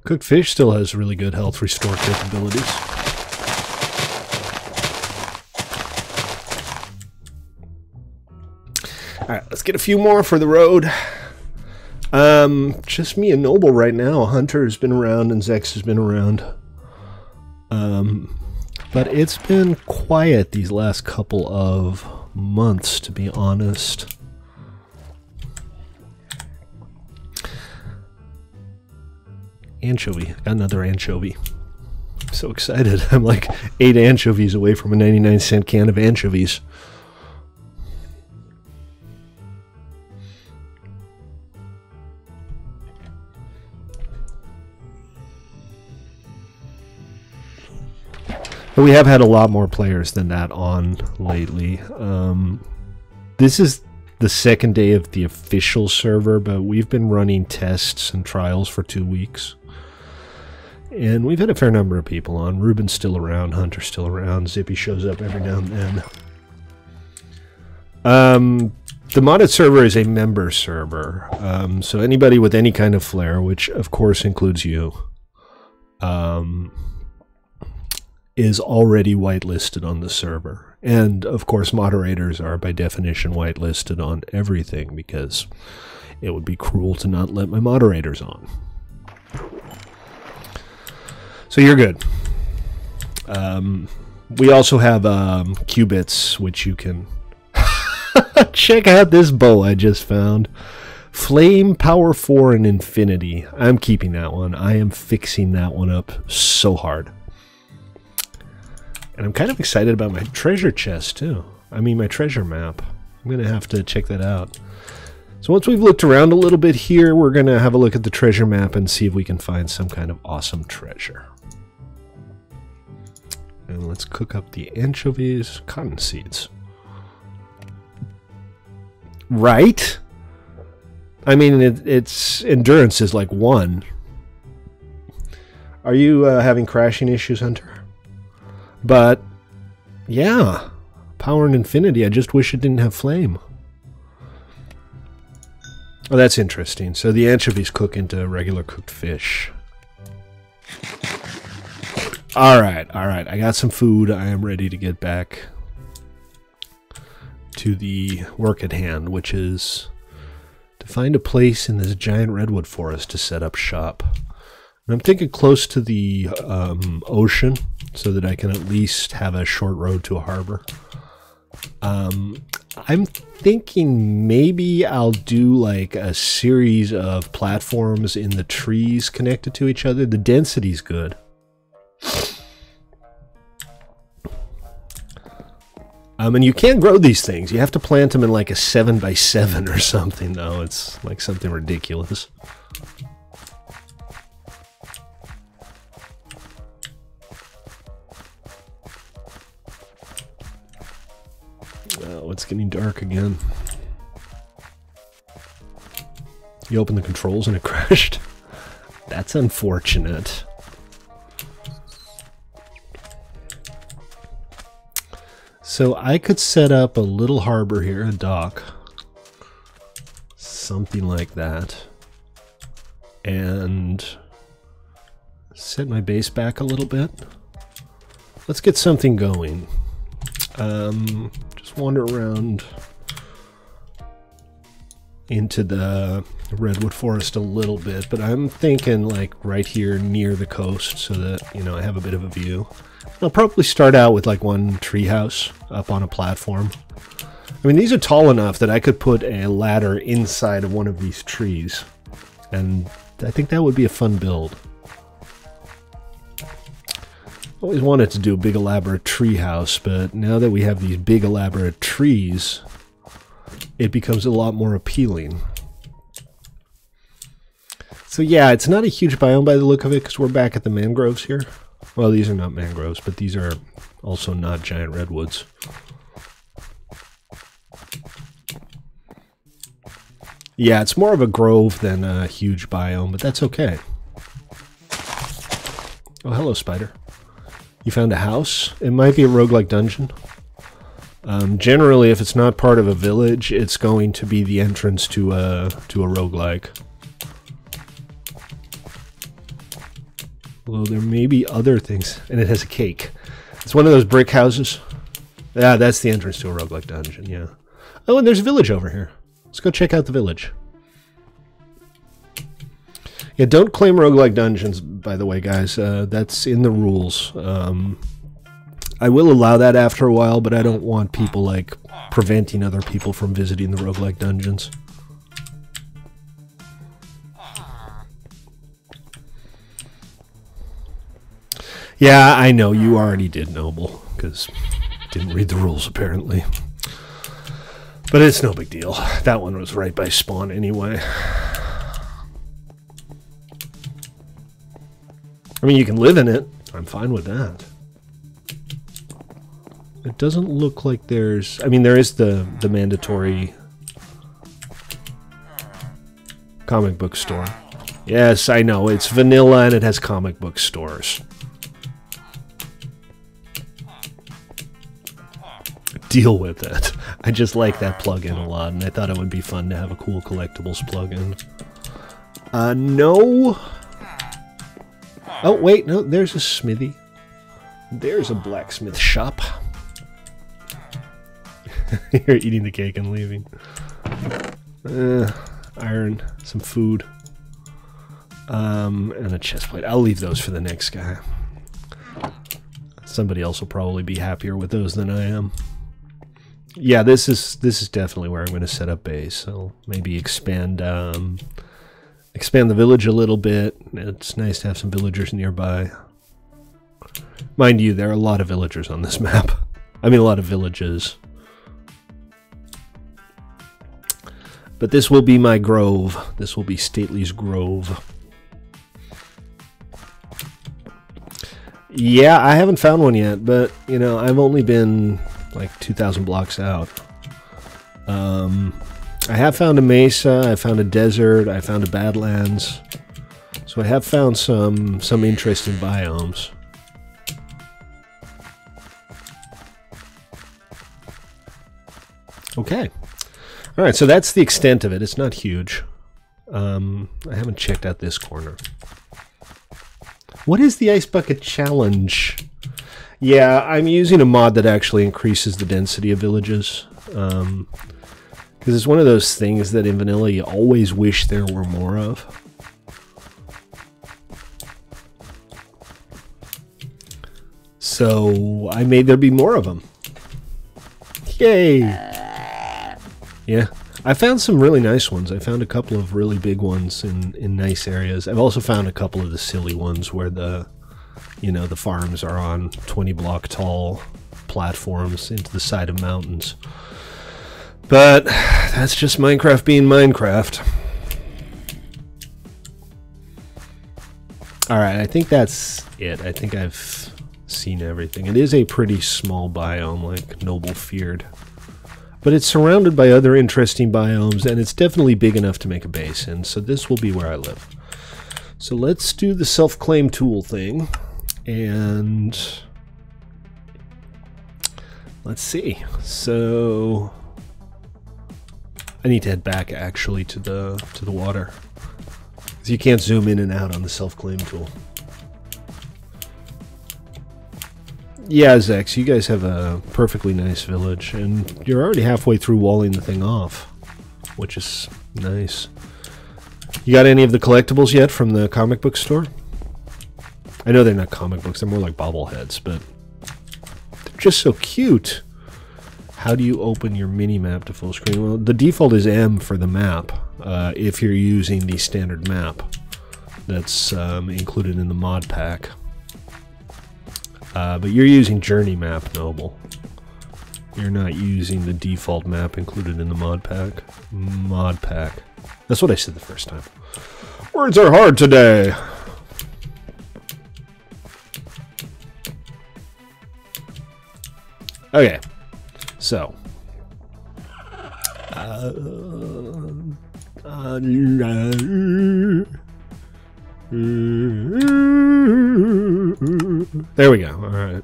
[SPEAKER 1] Cooked fish still has really good health restore capabilities. Alright, let's get a few more for the road. Just me and Noble right now. Hunter has been around and Zex has been around. But it's been quiet these last couple of months, to be honest. Anchovy. Got another anchovy. I'm so excited. I'm like 8 anchovies away from a 99-cent can of anchovies. But we have had a lot more players than that on lately. This is the second day of the official server, but we've been running tests and trials for 2 weeks. And we've had a fair number of people on. Ruben's still around, Hunter's still around, Zippy shows up every now and then. The modded server is a member server, so anybody with any kind of flair, which of course includes you, is already whitelisted on the server. And of course moderators are by definition whitelisted on everything, because it would be cruel to not let my moderators on. So you're good. We also have qubits, which you can check out this bow I just found. Flame Power 4 and Infinity. I'm keeping that one. I am fixing that one up so hard. And I'm kind of excited about my treasure chest, too. I mean, my treasure map. I'm going to have to check that out. So once we've looked around a little bit here, we're going to have a look at the treasure map and see if we can find some kind of awesome treasure. And let's cook up the anchovies. Cotton seeds. Right? I mean, its endurance is like 1. Are you having crashing issues, Hunter? But, yeah, Power and Infinity. I just wish it didn't have Flame. Oh, that's interesting. So the anchovies cook into regular cooked fish. Alright, alright. I got some food. I am ready to get back to the work at hand, which is to find a place in this giant redwood forest to set up shop. And I'm thinking close to the ocean, so that I can at least have a short road to a harbor. I'm thinking maybe I'll do like a series of platforms in the trees connected to each other. The density's good. And you can't grow these things. You have to plant them in like a 7x7 or something, though. It's like something ridiculous. Oh, it's getting dark again. You opened the controls and it crashed? That's unfortunate. So I could set up a little harbor here, a dock. Something like that. And set my base back a little bit. Let's get something going. Just wander around into the redwood forest a little bit, but I'm thinking like right here near the coast so that, you know, I have a bit of a view. I'll probably start out with like one treehouse up on a platform. I mean, these are tall enough that I could put a ladder inside of one of these trees, and I think that would be a fun build. Always wanted to do a big elaborate tree house, but now that we have these big elaborate trees, it becomes a lot more appealing. So yeah, it's not a huge biome by the look of it, because we're back at the mangroves here. Well, these are not mangroves, but these are also not giant redwoods. Yeah, it's more of a grove than a huge biome, but that's okay. Oh, hello, spider. You found a house? It might be a roguelike dungeon. Generally, if it's not part of a village, it's going to be the entrance to a roguelike. Although there may be other things. And it has a cake. It's one of those brick houses. Yeah, that's the entrance to a roguelike dungeon, yeah. Oh, and there's a village over here. Let's go check out the village. Yeah, don't claim roguelike dungeons, by the way, guys. That's in the rules. I will allow that after a while, but I don't want people, like, preventing other people from visiting the roguelike dungeons. Yeah, I know, you already did, Noble, because didn't read the rules, apparently. But it's no big deal. That one was right by spawn anyway. I mean, you can live in it. I'm fine with that. It doesn't look like there's... I mean, there is the mandatory comic book store. Yes, I know. It's vanilla and it has comic book stores. Deal with it. I just like that plugin a lot, and I thought it would be fun to have a cool collectibles plugin. No. Oh, wait, no, there's a smithy. There's a blacksmith shop. You're eating the cake and leaving. Iron, some food. And a chest plate. I'll leave those for the next guy. Somebody else will probably be happier with those than I am. Yeah, this is definitely where I'm going to set up base. So maybe expand the village a little bit. It's nice to have some villagers nearby. Mind you, there are a lot of villagers on this map. I mean, a lot of villages. But this will be my grove. This will be Stately's Grove. Yeah, I haven't found one yet, but, you know, I've only been like 2,000 blocks out. I have found a mesa, I found a desert, I found a badlands. So I have found some interesting biomes. Okay. Alright, so that's the extent of it. It's not huge. I haven't checked out this corner. What is the Ice Bucket Challenge? Yeah, I'm using a mod that actually increases the density of villages. Because it's one of those things that in vanilla you always wish there were more of. So I made there be more of them. Yay! Yeah, I found some really nice ones. I found a couple of really big ones in nice areas. I've also found a couple of the silly ones where the farms are on 20 block tall platforms into the side of mountains. But that's just Minecraft being Minecraft. Alright, I think that's it. I think I've seen everything. It is a pretty small biome, like Noble feared. But it's surrounded by other interesting biomes, and it's definitely big enough to make a base in, so this will be where I live. So let's do the self-claim tool thing, and let's see. So I need to head back actually to the water, because you can't zoom in and out on the self-claim tool. Yeah, Zex, you guys have a perfectly nice village, and you're already halfway through walling the thing off, which is nice. You got any of the collectibles yet from the comic book store? I know they're not comic books, they're more like bobbleheads, but they're just so cute. How do you open your mini-map to full screen? Well, the default is M for the map, if you're using the standard map that's included in the mod pack. But you're using Journey Map, Noble. You're not using the default map included in the mod pack. Mod pack. That's what I said the first time. Words are hard today! Okay. So. There we go. All right.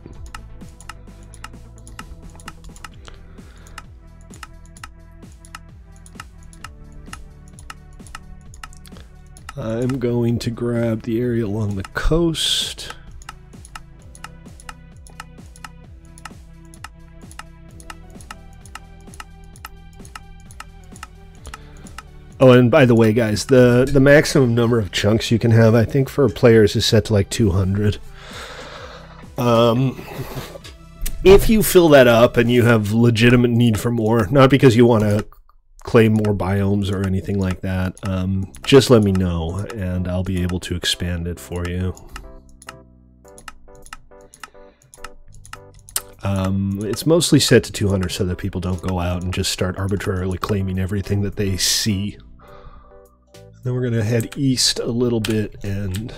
[SPEAKER 1] I'm going to grab the area along the coast. Oh, and by the way, guys, the maximum number of chunks you can have, I think, for players is set to like 200. If you fill that up and you have legitimate need for more, not because you want to claim more biomes or anything like that, just let me know and I'll be able to expand it for you. It's mostly set to 200 so that people don't go out and just start arbitrarily claiming everything that they see. Then we're going to head east a little bit and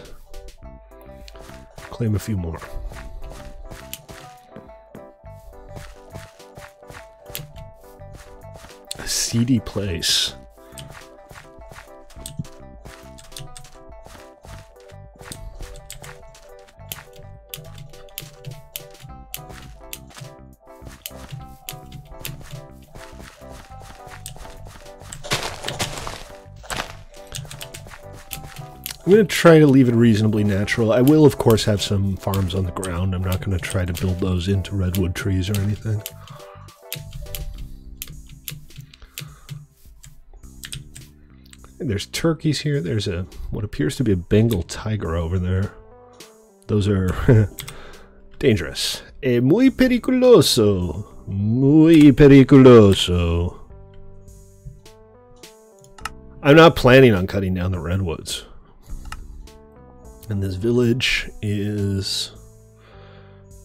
[SPEAKER 1] claim a few more. A seedy place. I'm going to try to leave it reasonably natural. I will, of course, have some farms on the ground. I'm not going to try to build those into redwood trees or anything. And there's turkeys here. There's a what appears to be a Bengal tiger over there. Those are dangerous. Muy peligroso. Muy peligroso. I'm not planning on cutting down the redwoods. And this village is...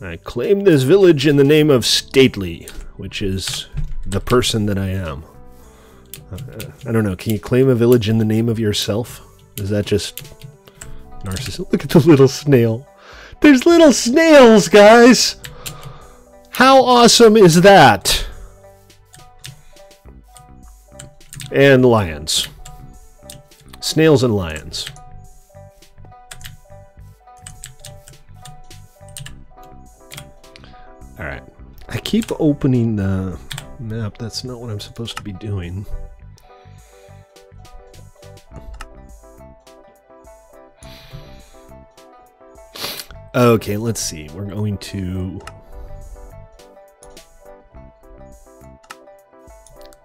[SPEAKER 1] I claim this village in the name of Stately, which is the person that I am. I don't know, can you claim a village in the name of yourself? Is that just narcissism? Look at the little snail. There's little snails, guys! How awesome is that? And lions. Snails and lions. Alright. I keep opening the map. That's not what I'm supposed to be doing. Okay, let's see. We're going to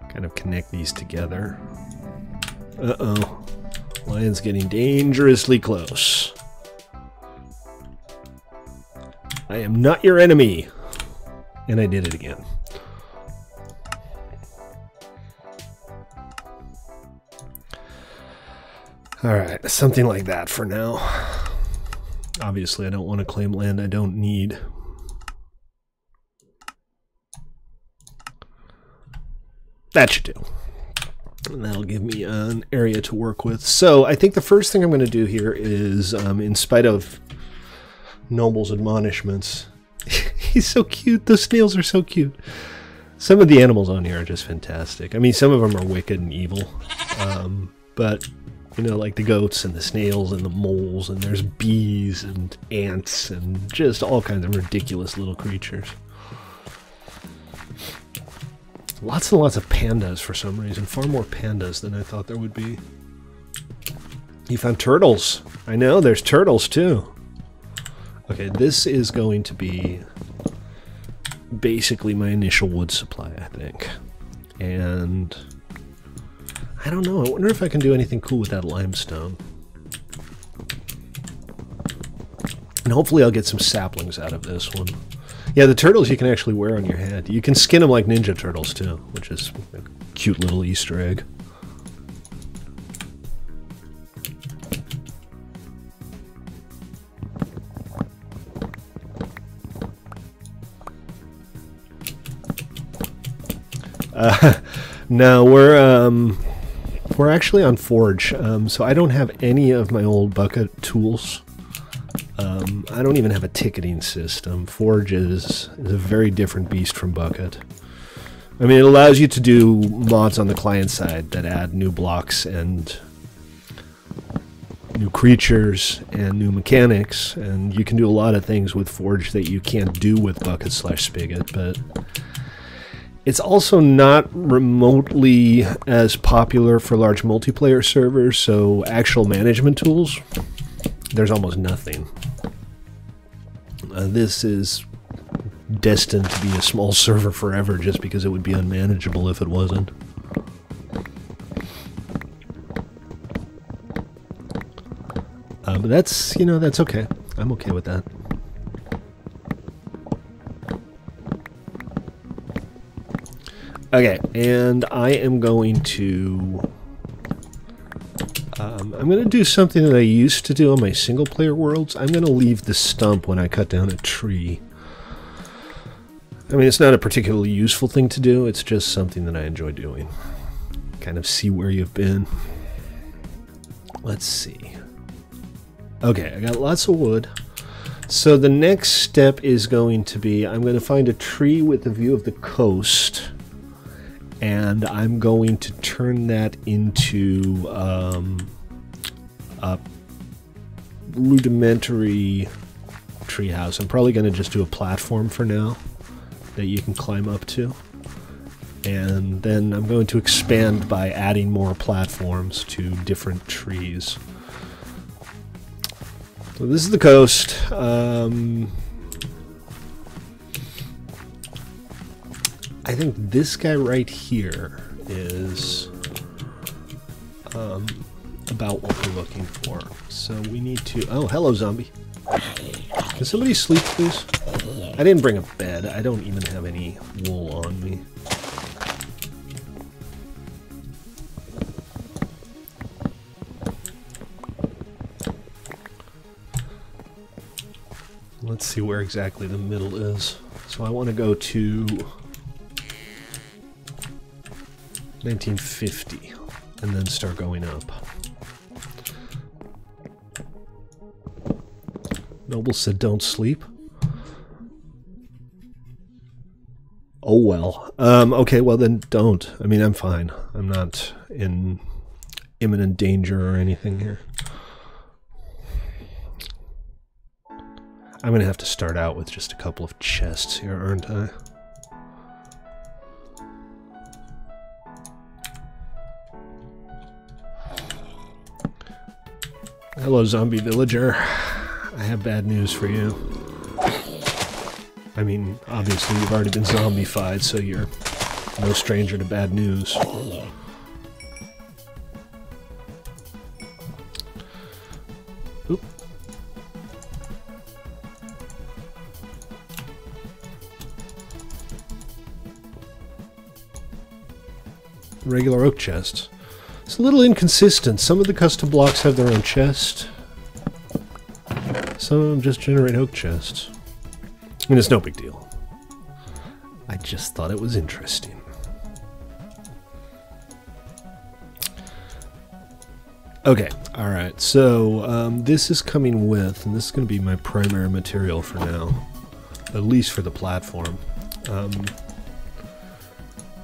[SPEAKER 1] kind of connect these together. Uh-oh. Lion's getting dangerously close. I am not your enemy. And I did it again. Alright, something like that for now. Obviously, I don't want to claim land I don't need. That should do. And that'll give me an area to work with. So, I think the first thing I'm going to do here is, in spite of Noble's admonishments... He's so cute. Those snails are so cute. Some of the animals on here are just fantastic. I mean, some of them are wicked and evil. But, you know, like the goats and the snails and the moles, and there's bees and ants and just all kinds of ridiculous little creatures. Lots and lots of pandas for some reason. Far more pandas than I thought there would be. You found turtles. I know, there's turtles too. Okay, this is going to be basically my initial wood supply, I think. And I don't know, I wonder if I can do anything cool with that limestone. And hopefully I'll get some saplings out of this one. Yeah, the turtles you can actually wear on your head. You can skin them like Ninja Turtles too, which is a cute little Easter egg. No, we're actually on Forge, so I don't have any of my old bucket tools. I don't even have a ticketing system. Forge is a very different beast from Bucket. I mean, it allows you to do mods on the client side that add new blocks and new creatures and new mechanics, and you can do a lot of things with Forge that you can't do with Bukkit/Spigot, but it's also not remotely as popular for large multiplayer servers, so actual management tools, there's almost nothing. This is destined to be a small server forever just because it would be unmanageable if it wasn't. But that's, you know, that's okay. I'm okay with that. Okay, and I am going to... I'm going to do something that I used to do on my single-player worlds. I'm going to leave the stump when I cut down a tree. I mean, it's not a particularly useful thing to do. It's just something that I enjoy doing. Kind of see where you've been. Let's see. Okay, I got lots of wood. So the next step is going to be, I'm going to find a tree with a view of the coast, and I'm going to turn that into a rudimentary treehouse. I'm probably going to just do a platform for now that you can climb up to. And then I'm going to expand by adding more platforms to different trees. So this is the coast. I think this guy right here is about what we're looking for. So we need to... Oh, hello, zombie. Can somebody sleep, please? I didn't bring a bed. I don't even have any wool on me. Let's see where exactly the middle is. So I want to go to 1950 and then start going up. Noble said don't sleep. Oh well. Okay, well then don't. I mean, I'm fine. I'm not in imminent danger or anything here. I'm gonna have to start out with just a couple of chests here, aren't I? Hello, zombie villager. I have bad news for you. I mean, obviously you've already been zombified, so you're no stranger to bad news. Oop. Regular oak chests. It's a little inconsistent. Some of the custom blocks have their own chest. Some of them just generate oak chests. I mean, it's no big deal. I just thought it was interesting. Okay, alright, so this is coming with, and this is going to be my primary material for now, at least for the platform.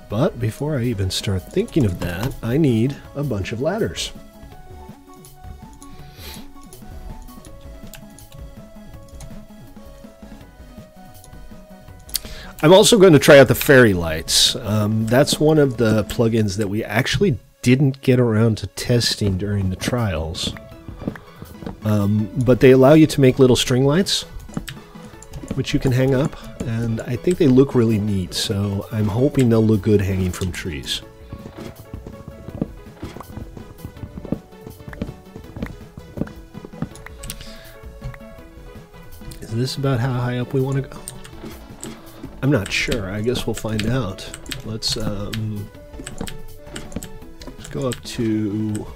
[SPEAKER 1] But before I even start thinking of that, I need a bunch of ladders. I'm also going to try out the fairy lights. That's one of the plugins that we actually didn't get around to testing during the trials. But they allow you to make little string lights, which you can hang up, and I think they look really neat, so I'm hoping they'll look good hanging from trees. Is this about how high up we want to go? I'm not sure. I guess we'll find out. Let's go up to...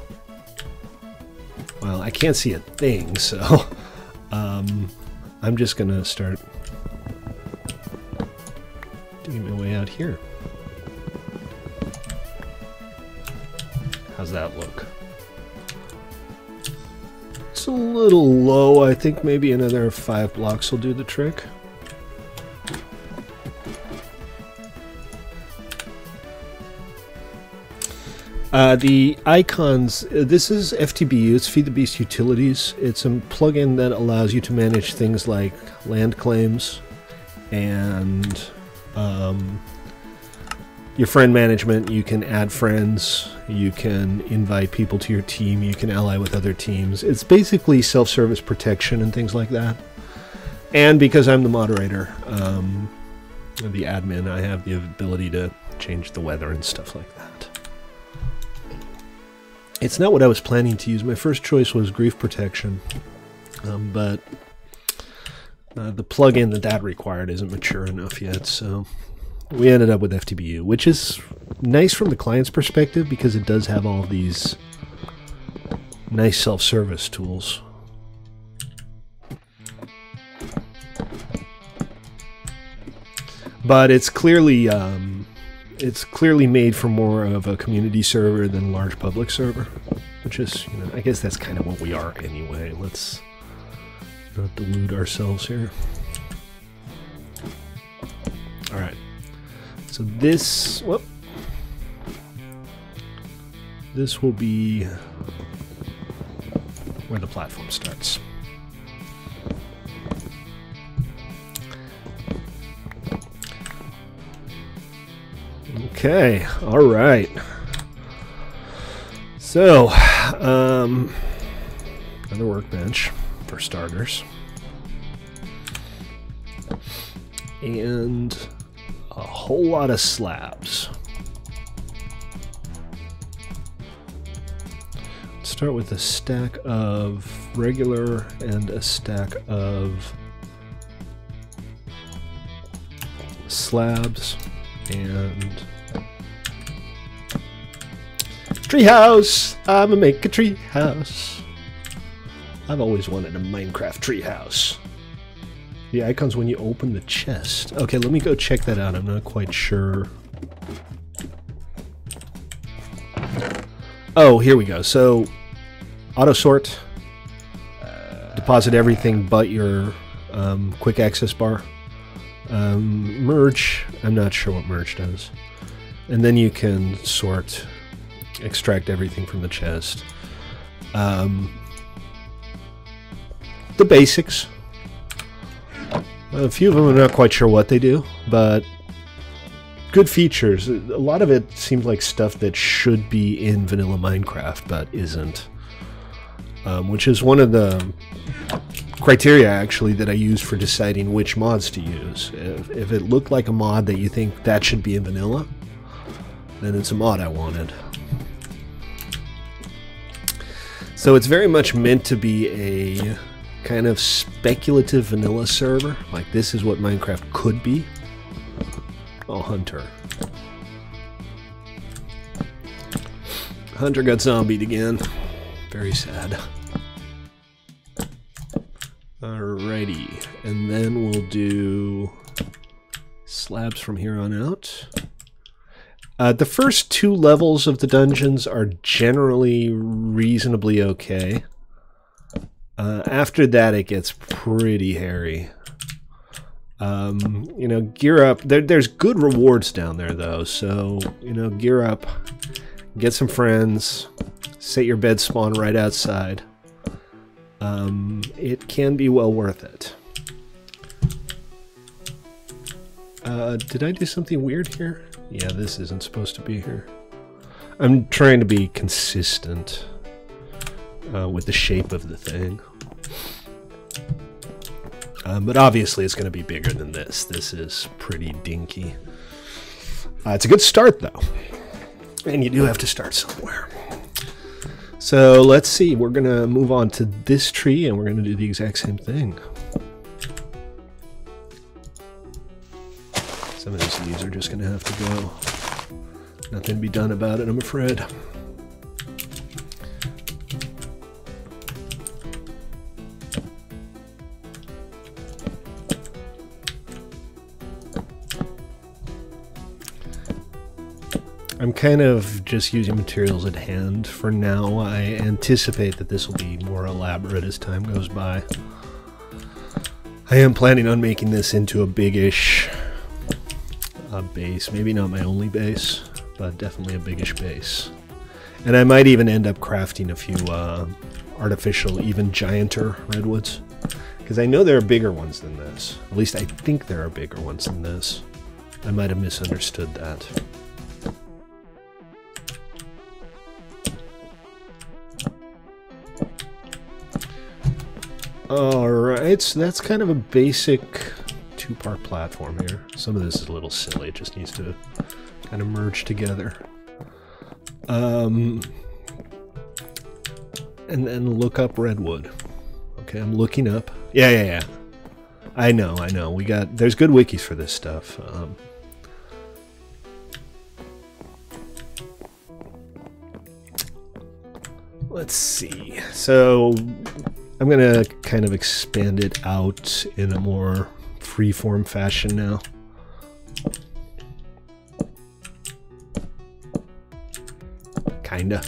[SPEAKER 1] Well, I can't see a thing, so I'm just going to start digging my way out here. How's that look? It's a little low. I think maybe another 5 blocks will do the trick. The icons, this is FTBU, it's Feed the Beast Utilities. It's a plugin that allows you to manage things like land claims and your friend management. You can add friends, you can invite people to your team, you can ally with other teams. It's basically self-service protection and things like that. And because I'm the moderator, the admin, I have the ability to change the weather and stuff like that. It's not what I was planning to use. My first choice was grief protection, but the plugin that required isn't mature enough yet, so we ended up with FTBU, which is nice from the client's perspective because it does have all these nice self-service tools. But it's clearly made for more of a community server than a large public server, which is, you know, I guess that's kind of what we are anyway. Let's not delude ourselves here. All right. So this, whoop, this will be where the platform starts. Okay, all right. So, another workbench for starters. And a whole lot of slabs. Let's start with a stack of regular and a stack of slabs and treehouse. I'ma make a treehouse. I've always wanted a Minecraft treehouse. The icons when you open the chest. Okay, let me go check that out. I'm not quite sure. Oh, here we go. So, auto sort. Deposit everything but your quick access bar. Merge. I'm not sure what merge does. And then you can sort, extract everything from the chest. The basics. A few of them I'm not quite sure what they do, but good features. A lot of it seems like stuff that should be in vanilla Minecraft, but isn't. Which is one of the criteria, actually, that I use for deciding which mods to use. If it looked like a mod that you think that should be in vanilla, then it's a mod I wanted. So it's very much meant to be a kind of speculative vanilla server. Like, this is what Minecraft could be. Oh, Hunter. Hunter got zombied again. Very sad. Alrighty, and then we'll do slabs from here on out. The first 2 levels of the dungeons are generally reasonably okay. After that, it gets pretty hairy. You know, gear up. There's good rewards down there, though, so, you know, gear up, get some friends, set your bed spawn right outside. It can be well worth it. Did I do something weird here? Yeah, this isn't supposed to be here. I'm trying to be consistent with the shape of the thing. But obviously it's going to be bigger than this. This is pretty dinky. It's a good start, though. And you do have to start somewhere. So let's see. We're going to move on to this tree, and we're going to do the exact same thing. Some of these leaves are just going to have to go. Nothing to be done about it, I'm afraid. I'm kind of just using materials at hand for now. I anticipate that this will be more elaborate as time goes by. I am planning on making this into a big-ish base. Maybe not my only base, but definitely a big-ish base. And I might even end up crafting a few artificial, even gianter redwoods. Because I know there are bigger ones than this. At least I think there are bigger ones than this. I might have misunderstood that. Alright, so that's kind of a basic two-part platform here. Some of this is a little silly, it just needs to kind of merge together. And then look up redwood. Okay, I'm looking up. Yeah. I know. There's good wikis for this stuff. Let's see. So I'm gonna kind of expand it out in a more free-form fashion now. Kinda,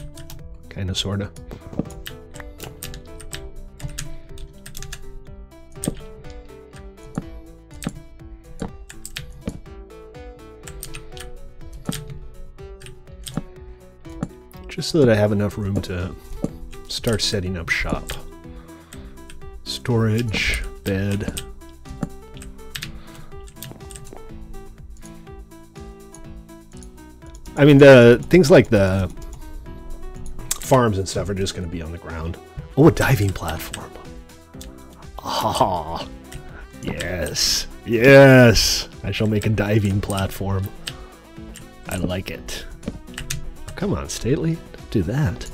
[SPEAKER 1] sorta. Just so that I have enough room to start setting up shop. Storage, bed. I mean, the things like the farms and stuff are just going to be on the ground. Oh, a diving platform. Ah, yes. I shall make a diving platform. I like it. Come on, Stately. Don't do that.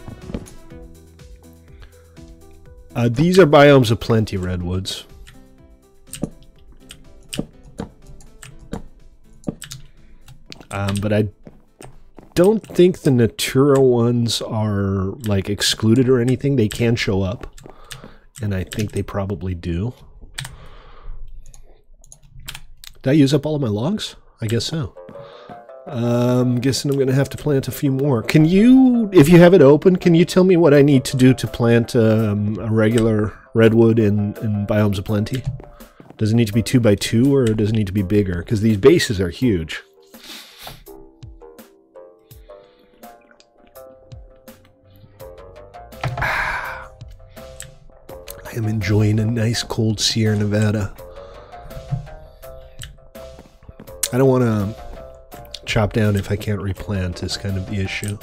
[SPEAKER 1] These are biomes of plenty redwoods. But I don't think the Natura ones are like excluded or anything. They can show up, and I think they probably do. Did I use up all of my logs? I guess so. Guessing I'm gonna have to plant a few more. Can you, if you have it open, can you tell me what I need to do to plant a regular redwood in biomes of plenty? Does it need to be 2x2 or does it need to be bigger? Because these bases are huge. I am enjoying a nice cold Sierra Nevada. I don't want to chop down if I can't replant is kind of the issue.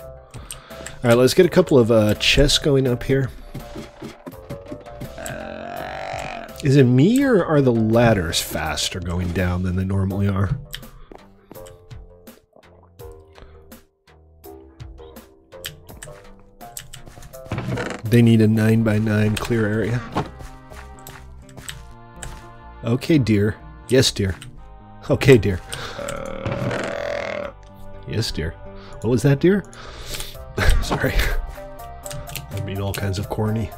[SPEAKER 1] Alright, let's get a couple of chests going up here. Is it me or are the ladders faster going down than they normally are? They need a 9x9 clear area. Okay, dear. Yes, dear. Okay, dear. Yes, dear. What was that, dear? Sorry. I mean all kinds of corny.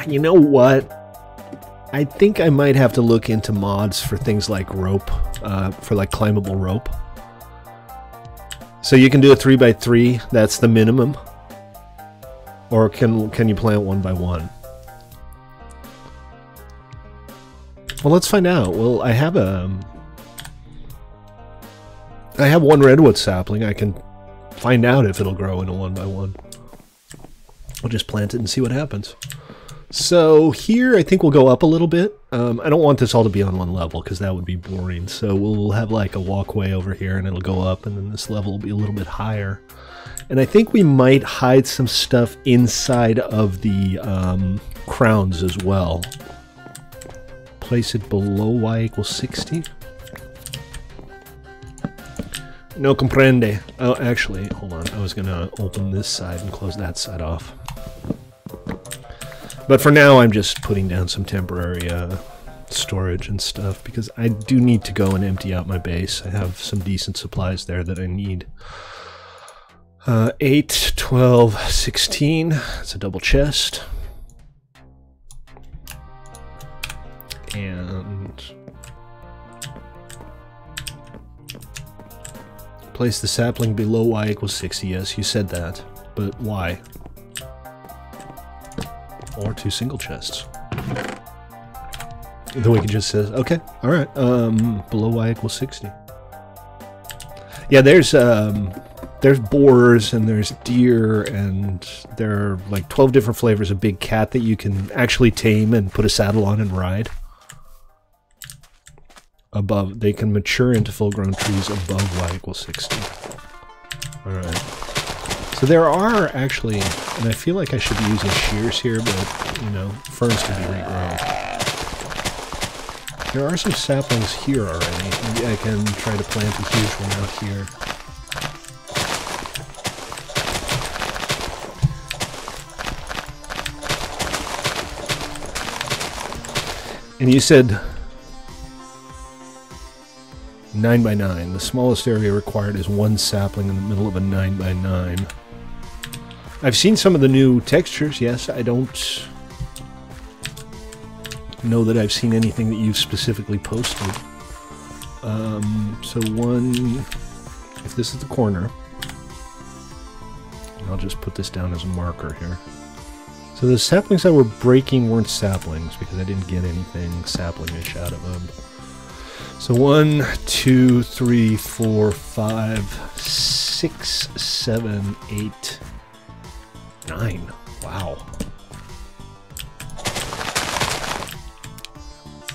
[SPEAKER 1] You know what? I think I might have to look into mods for things like rope, for like climbable rope. So you can do a 3x3, that's the minimum. Or can you plant 1x1? Well, let's find out. Well, I have one redwood sapling. I can find out if it'll grow in a 1x1. I'll just plant it and see what happens. So here, I think we'll go up a little bit. I don't want this all to be on one level because that would be boring. So we'll have like a walkway over here and it'll go up and then this level will be a little bit higher. And I think we might hide some stuff inside of the crowns as well. Place it below y = 60. No comprende. Oh, actually, hold on. I was going to open this side and close that side off. But for now, I'm just putting down some temporary storage and stuff because I do need to go and empty out my base. I have some decent supplies there that I need. 8, 12, 16. It's a double chest. And place the sapling below y = 60. Yes, you said that. But why? Or 2 single chests. The wiki just says, okay, alright, below y = 60. Yeah, there's boars and there's deer and there are like 12 different flavors of big cat that you can actually tame and put a saddle on and ride. Above, they can mature into full-grown trees above y equals 60. Alright. So there are actually, and I feel like I should be using shears here, but, you know, ferns can be regrown. There are some saplings here already. Maybe I can try to plant a huge one out here. And you said 9 by 9. The smallest area required is one sapling in the middle of a 9 by 9. I've seen some of the new textures, yes. I don't know that I've seen anything that you've specifically posted. So one, if this is the corner, I'll just put this down as a marker here. So the saplings that were breaking weren't saplings because I didn't get anything saplingish out of them. So 1, 2, 3, 4, 5, 6, 7, 8, 9. Wow.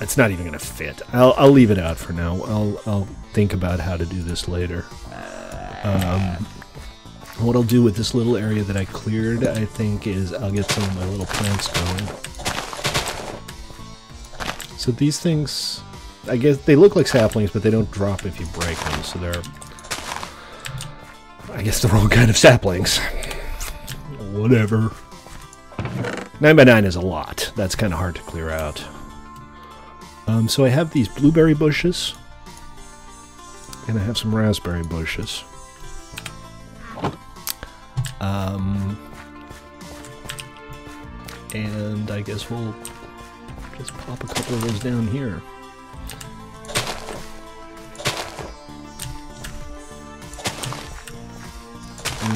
[SPEAKER 1] It's not even going to fit. I'll leave it out for now. I'll think about how to do this later. What I'll do with this little area that I cleared, I think, is I'll get some of my little plants going. So these things, I guess they look like saplings, but they don't drop if you break them, so they're, I guess, the wrong kind of saplings. Whatever. 9 by 9 is a lot. That's kind of hard to clear out. So I have these blueberry bushes, and I have some raspberry bushes. And I guess we'll just pop a couple of those down here.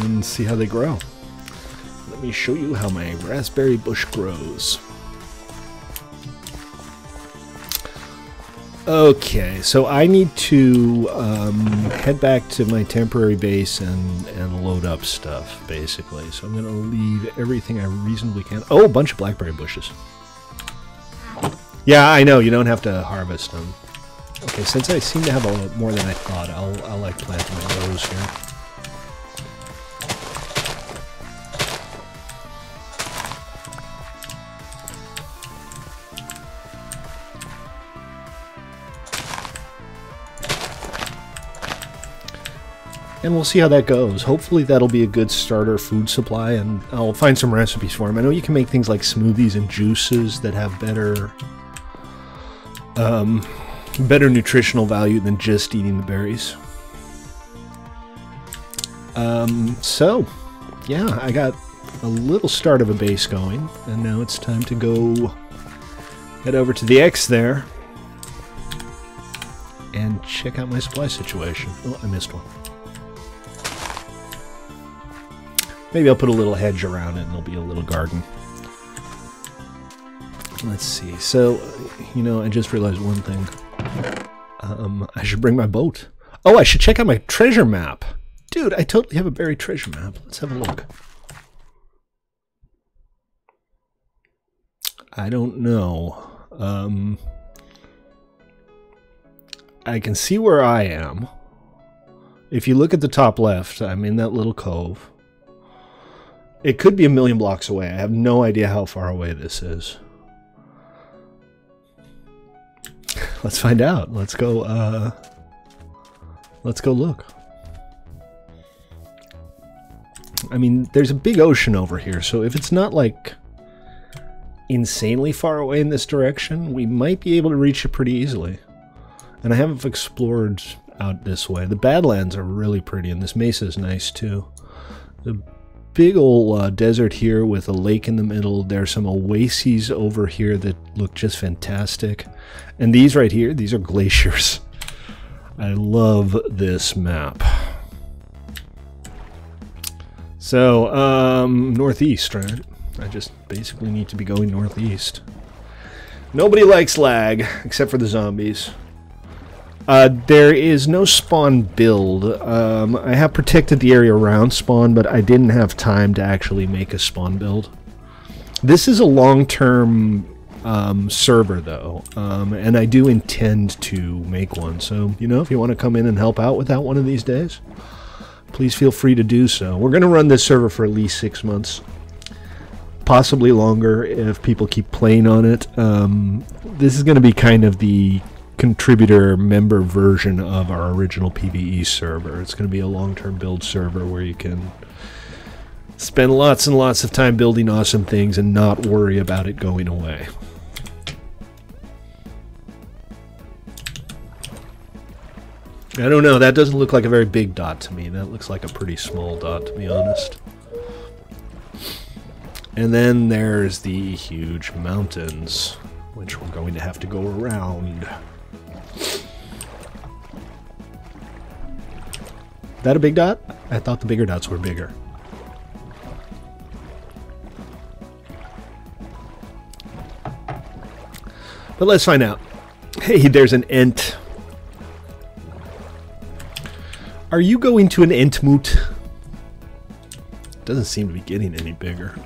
[SPEAKER 1] And see how they grow. Let me show you how my raspberry bush grows. Okay, so I need to head back to my temporary base and load up stuff, basically. So I'm going to leave everything I reasonably can. Oh, a bunch of blackberry bushes. Yeah, I know, you don't have to harvest them. Okay, since I seem to have a lot more than I thought, I'll like planting my rose here. And we'll see how that goes. Hopefully that'll be a good starter food supply, and I'll find some recipes for them. I know you can make things like smoothies and juices that have better better nutritional value than just eating the berries. So, yeah, I got a little start of a base going, and now it's time to go head over to the X there and check out my supply situation. Oh, I missed one. Maybe I'll put a little hedge around it and there'll be a little garden. Let's see. So, you know, I just realized one thing. I should bring my boat. Oh, I should check out my treasure map. Dude, I totally have a buried treasure map. Let's have a look. I don't know. I can see where I am. If you look at the top left, I'm in that little cove. It could be a million blocks away. I have no idea how far away this is. Let's find out. Let's go look. I mean, there's a big ocean over here, so if it's not like insanely far away in this direction, we might be able to reach it pretty easily. And I haven't explored out this way. The Badlands are really pretty, and this mesa is nice too. The big old desert here with a lake in the middle. There's some oases over here that look just fantastic. And these right here, these are glaciers. I love this map. So, northeast, right? I just basically need to be going northeast. Nobody likes lag, except for the zombies. There is no spawn build. I have protected the area around spawn, but I didn't have time to actually make a spawn build. This is a long-term server, though, and I do intend to make one. So, you know, if you want to come in and help out with that one of these days, please feel free to do so. We're going to run this server for at least 6 months. Possibly longer if people keep playing on it. This is going to be kind of the contributor member version of our original PvE server. It's going to be a long-term build server where you can spend lots and lots of time building awesome things and not worry about it going away. I don't know, that doesn't look like a very big dot to me. That looks like a pretty small dot, to be honest. And then there's the huge mountains, which we're going to have to go around. That a big dot? I thought the bigger dots were bigger. But let's find out. Hey, there's an Ent. Are you going to an Entmoot? Doesn't seem to be getting any bigger.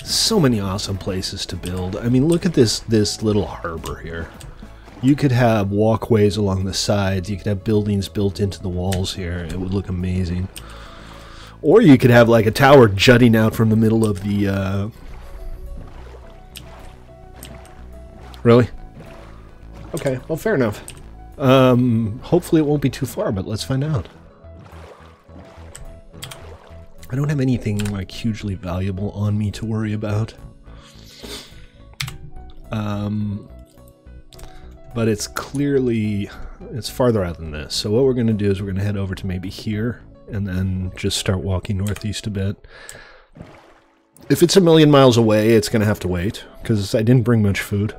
[SPEAKER 1] So many awesome places to build. I mean, look at this little harbor here. You could have walkways along the sides. You could have buildings built into the walls here. It would look amazing. Or you could have like a tower jutting out from the middle of the... Really? Okay, well, fair enough. Hopefully it won't be too far, but let's find out. I don't have anything like hugely valuable on me to worry about. But it's clearly, it's farther out than this. So what we're going to do is we're going to head over to maybe here and then just start walking northeast a bit. If it's a million miles away, it's going to have to wait because I didn't bring much food.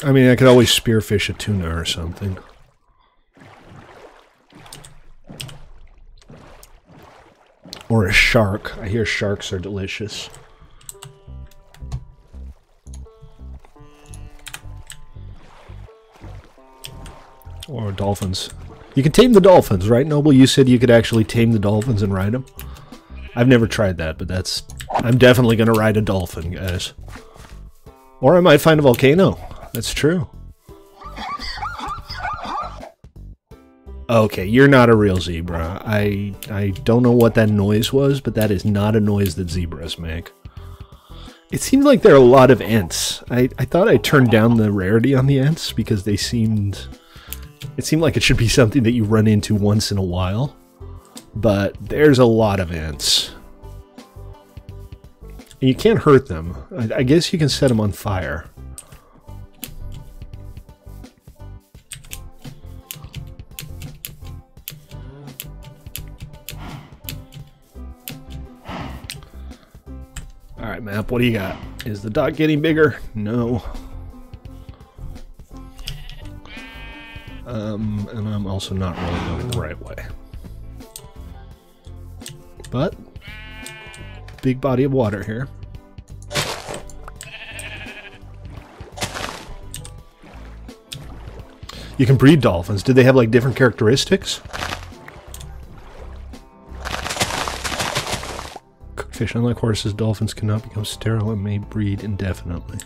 [SPEAKER 1] I mean, I could always spearfish a tuna or something. Or a shark. I hear sharks are delicious. Or dolphins. You can tame the dolphins, right, Noble? You said you could actually tame the dolphins and ride them? I've never tried that, but that's... I'm definitely going to ride a dolphin, guys. Or I might find a volcano. That's true. Okay, you're not a real zebra. I don't know what that noise was, but that is not a noise that zebras make. It seems like there are a lot of Ents. I thought I turned down the rarity on the Ents because they seemed... It seemed like it should be something that you run into once in a while. But there's a lot of Ents. And you can't hurt them. I guess you can set them on fire. Alright, map, what do you got? Is the dot getting bigger? No. And I'm also not really going the right way. But, big body of water here. You can breed dolphins. Did they have like different characteristics? Cooked fish, unlike horses, dolphins cannot become sterile and may breed indefinitely.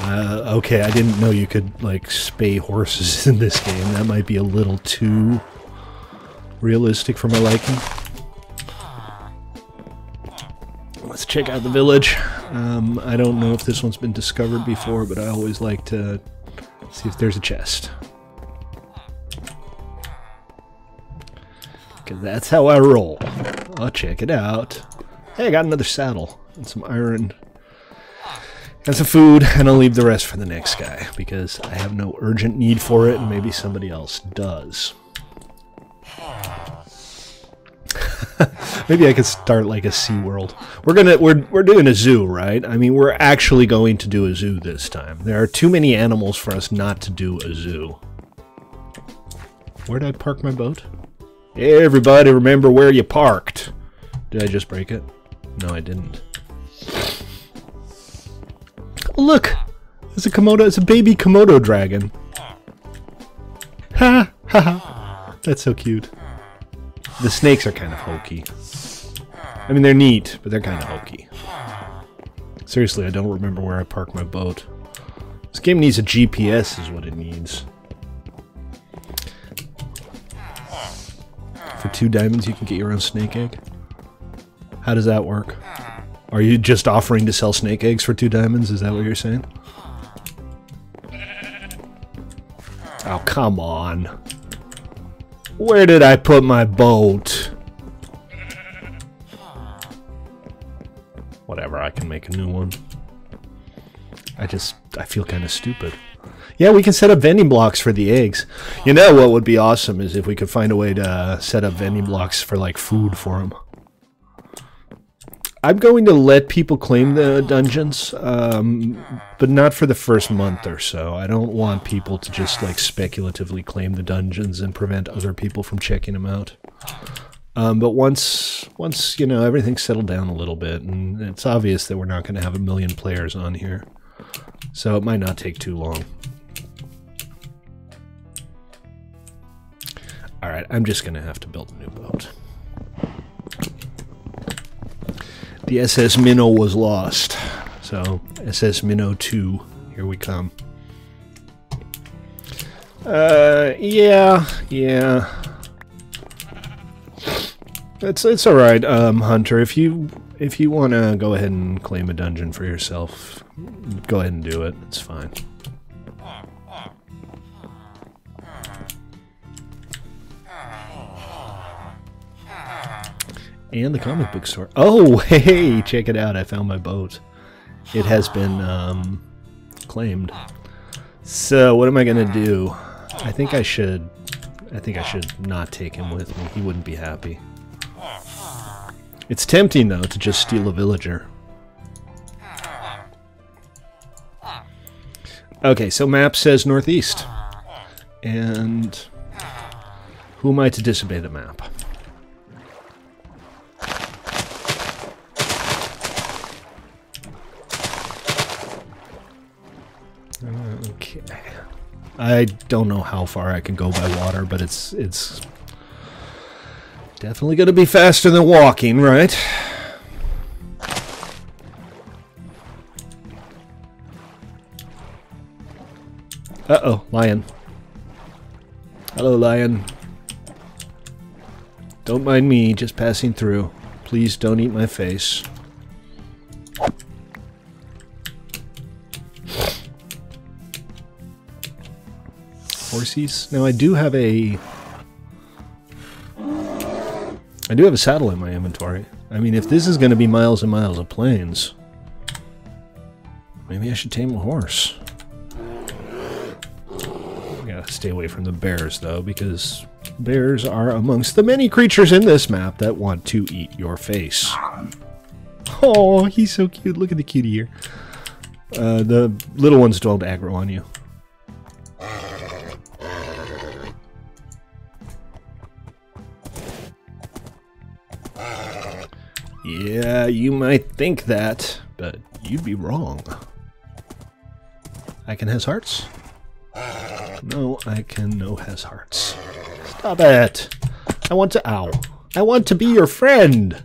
[SPEAKER 1] Okay, I didn't know you could like spay horses in this game. That might be a little too realistic for my liking. Let's check out the village. I don't know if this one's been discovered before, but I always like to see if there's a chest. Because that's how I roll. I'll check it out. Hey, I got another saddle and some iron and some food, and I'll leave the rest for the next guy because I have no urgent need for it, and maybe somebody else does. Maybe I could start like a SeaWorld. We're doing a zoo, right? I mean, we're actually going to do a zoo this time. There are too many animals for us not to do a zoo. Where did I park my boat? Everybody remember where you parked. Did I just break it? No, I didn't. look! It's a Komodo. It's a baby Komodo dragon. Ha ha ha! That's so cute. The snakes are kind of hokey. I mean, they're neat, but they're kind of hokey. Seriously, I don't remember where I parked my boat. This game needs a GPS, is what it needs. For 2 diamonds, you can get your own snake egg. How does that work? Are you just offering to sell snake eggs for 2 diamonds? Is that what you're saying? Oh, come on. Where did I put my boat? Whatever, I can make a new one. I feel kind of stupid. Yeah, we can set up vending blocks for the eggs. You know what would be awesome is if we could find a way to set up vending blocks for, like, food for them. I'm going to let people claim the dungeons, but not for the first month or so. I don't want people to just, like, speculatively claim the dungeons and prevent other people from checking them out. But once you know, everything's settled down a little bit, and it's obvious that we're not going to have 1 million players on here. So it might not take too long. Alright, I'm just going to have to build a new boat. The SS Minnow was lost. So, SS Minnow 2, here we come. Yeah. It's alright, Hunter. If you want to go ahead and claim a dungeon for yourself, go ahead and do it. It's fine. And the comic book store. Oh, hey, check it out. I found my boat. It has been claimed. So, what am I going to do? I think I should not take him with me. He wouldn't be happy. It's tempting, though, to just steal a villager. Okay, so map says northeast. And who am I to disobey the map? Okay. I don't know how far I can go by water, but it's definitely going to be faster than walking, right? Uh-oh, lion. Hello, lion. Don't mind me, just passing through. Please don't eat my face. Horsies. Now I do have a saddle in my inventory. I mean, if this is going to be miles and miles of plains, maybe I should tame a horse. I gotta stay away from the bears, though, because bears are amongst the many creatures in this map that want to eat your face. Oh, he's so cute. Look at the cutie here. The little ones don't aggro on you. Yeah, you might think that, but you'd be wrong. Icon has hearts? No, Icon no has hearts. Stop it! I want to... Ow. I want to be your friend!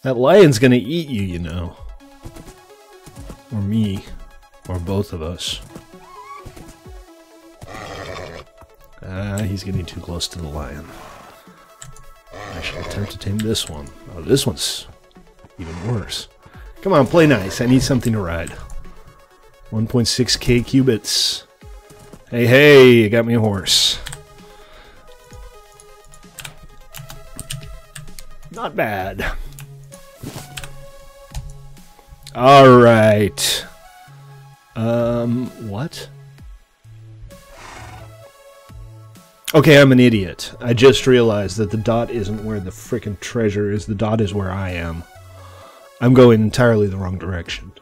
[SPEAKER 1] That lion's gonna eat you, you know. Or me. Or both of us. He's getting too close to the lion. I shall attempt to tame this one. Oh, this one's even worse. Come on, play nice. I need something to ride. 1.6k cubits. Hey, hey, you got me a horse. Not bad. Alright. What? Okay, I'm an idiot. I just realized that the dot isn't where the frickin' treasure is. The dot is where I am. I'm going entirely the wrong direction.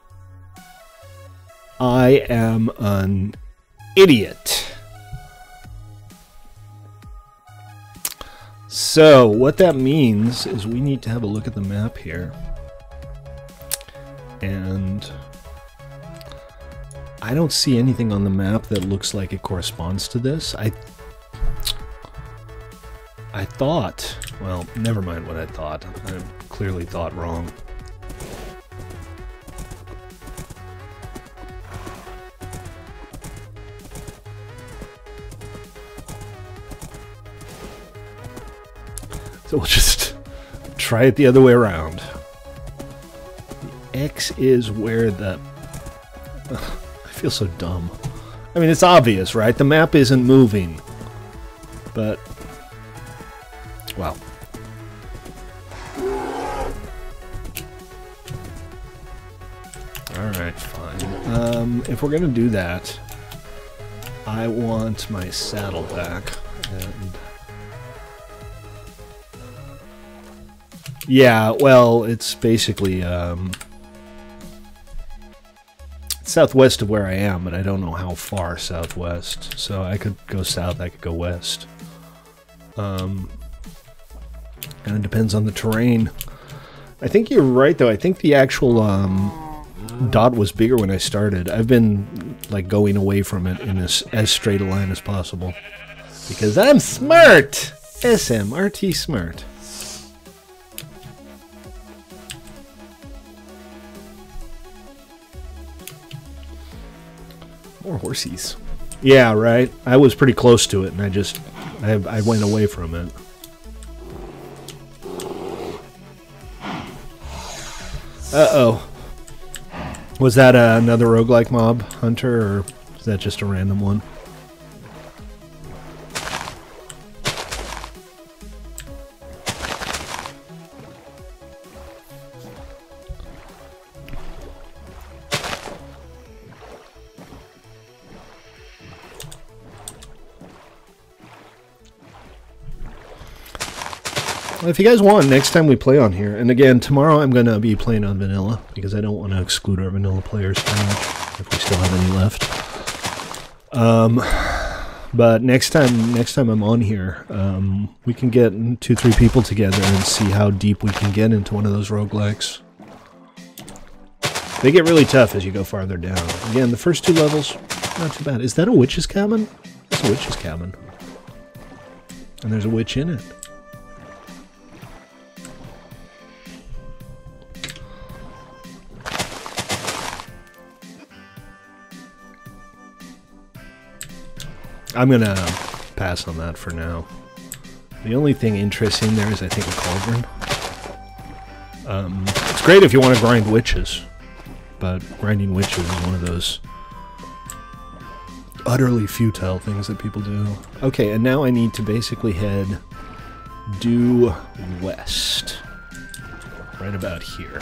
[SPEAKER 1] I am an idiot. So, what that means is we need to have a look at the map here. And I don't see anything on the map that looks like it corresponds to this. I thought, well, never mind what I thought. I clearly thought wrong. So we'll just try it the other way around. The X is where the... I feel so dumb. I mean, it's obvious, right? The map isn't moving. But... well. Alright, fine. If we're gonna do that, I want my saddle back. And... yeah, well, it's basically southwest of where I am, but I don't know how far southwest. So I could go south, I could go west. And it depends on the terrain. I think you're right, though. I think the actual dot was bigger when I started. I've been like going away from it in as straight a line as possible. Because I'm smart! SMRT smart. More horsies. Yeah, right. I was pretty close to it, and I went away from it. Uh-oh. Was that another roguelike mob hunter, or is that just a random one? Well, if you guys want, next time we play on here, and again, tomorrow I'm going to be playing on vanilla, because I don't want to exclude our vanilla players too much, if we still have any left. But next time I'm on here, we can get 2-3 people together and see how deep we can get into one of those roguelikes. They get really tough as you go farther down. Again, the first 2 levels, not too bad. Is that a witch's cabin? That's a witch's cabin. And there's a witch in it. I'm gonna pass on that for now. The only thing interesting there is, I think, a cauldron. It's great if you want to grind witches, but grinding witches is one of those utterly futile things that people do. Okay, and now I need to basically head due west. Right about here.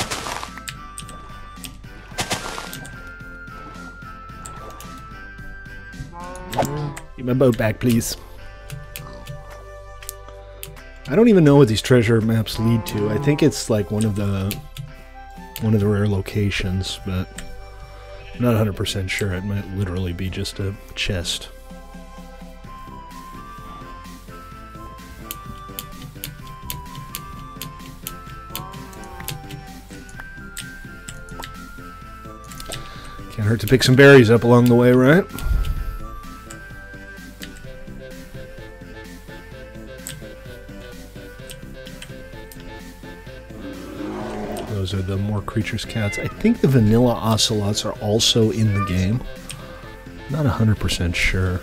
[SPEAKER 1] Get my boat back, please. I don't even know what these treasure maps lead to. I think it's like one of the rare locations, but I'm not 100% sure. It might literally be just a chest. Can't hurt to pick some berries up along the way, right? Those are the more creatures cats. I think the vanilla ocelots are also in the game. Not 100% sure.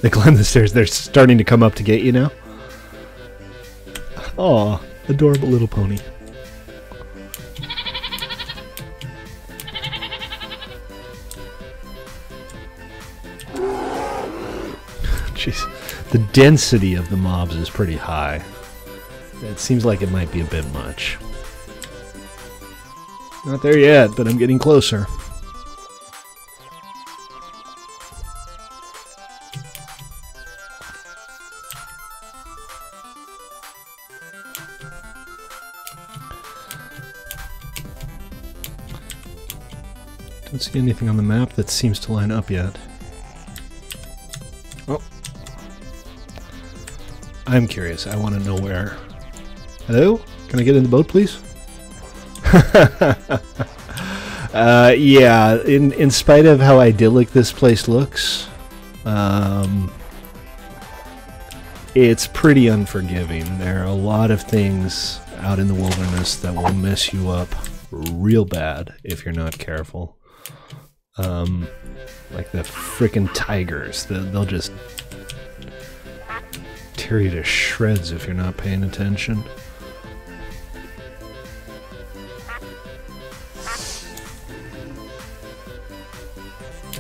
[SPEAKER 1] They climb the stairs. They're starting to come up to get you now. Aw, adorable little pony. Jeez. The density of the mobs is pretty high. It seems like it might be a bit much. Not there yet, but I'm getting closer. Don't see anything on the map that seems to line up yet. Oh. I'm curious. I want to know where. Hello? Can I get in the boat, please? Yeah, in spite of how idyllic this place looks, it's pretty unforgiving. There are a lot of things out in the wilderness that will mess you up real bad if you're not careful. Like the frickin' tigers. They'll just tear you to shreds if you're not paying attention.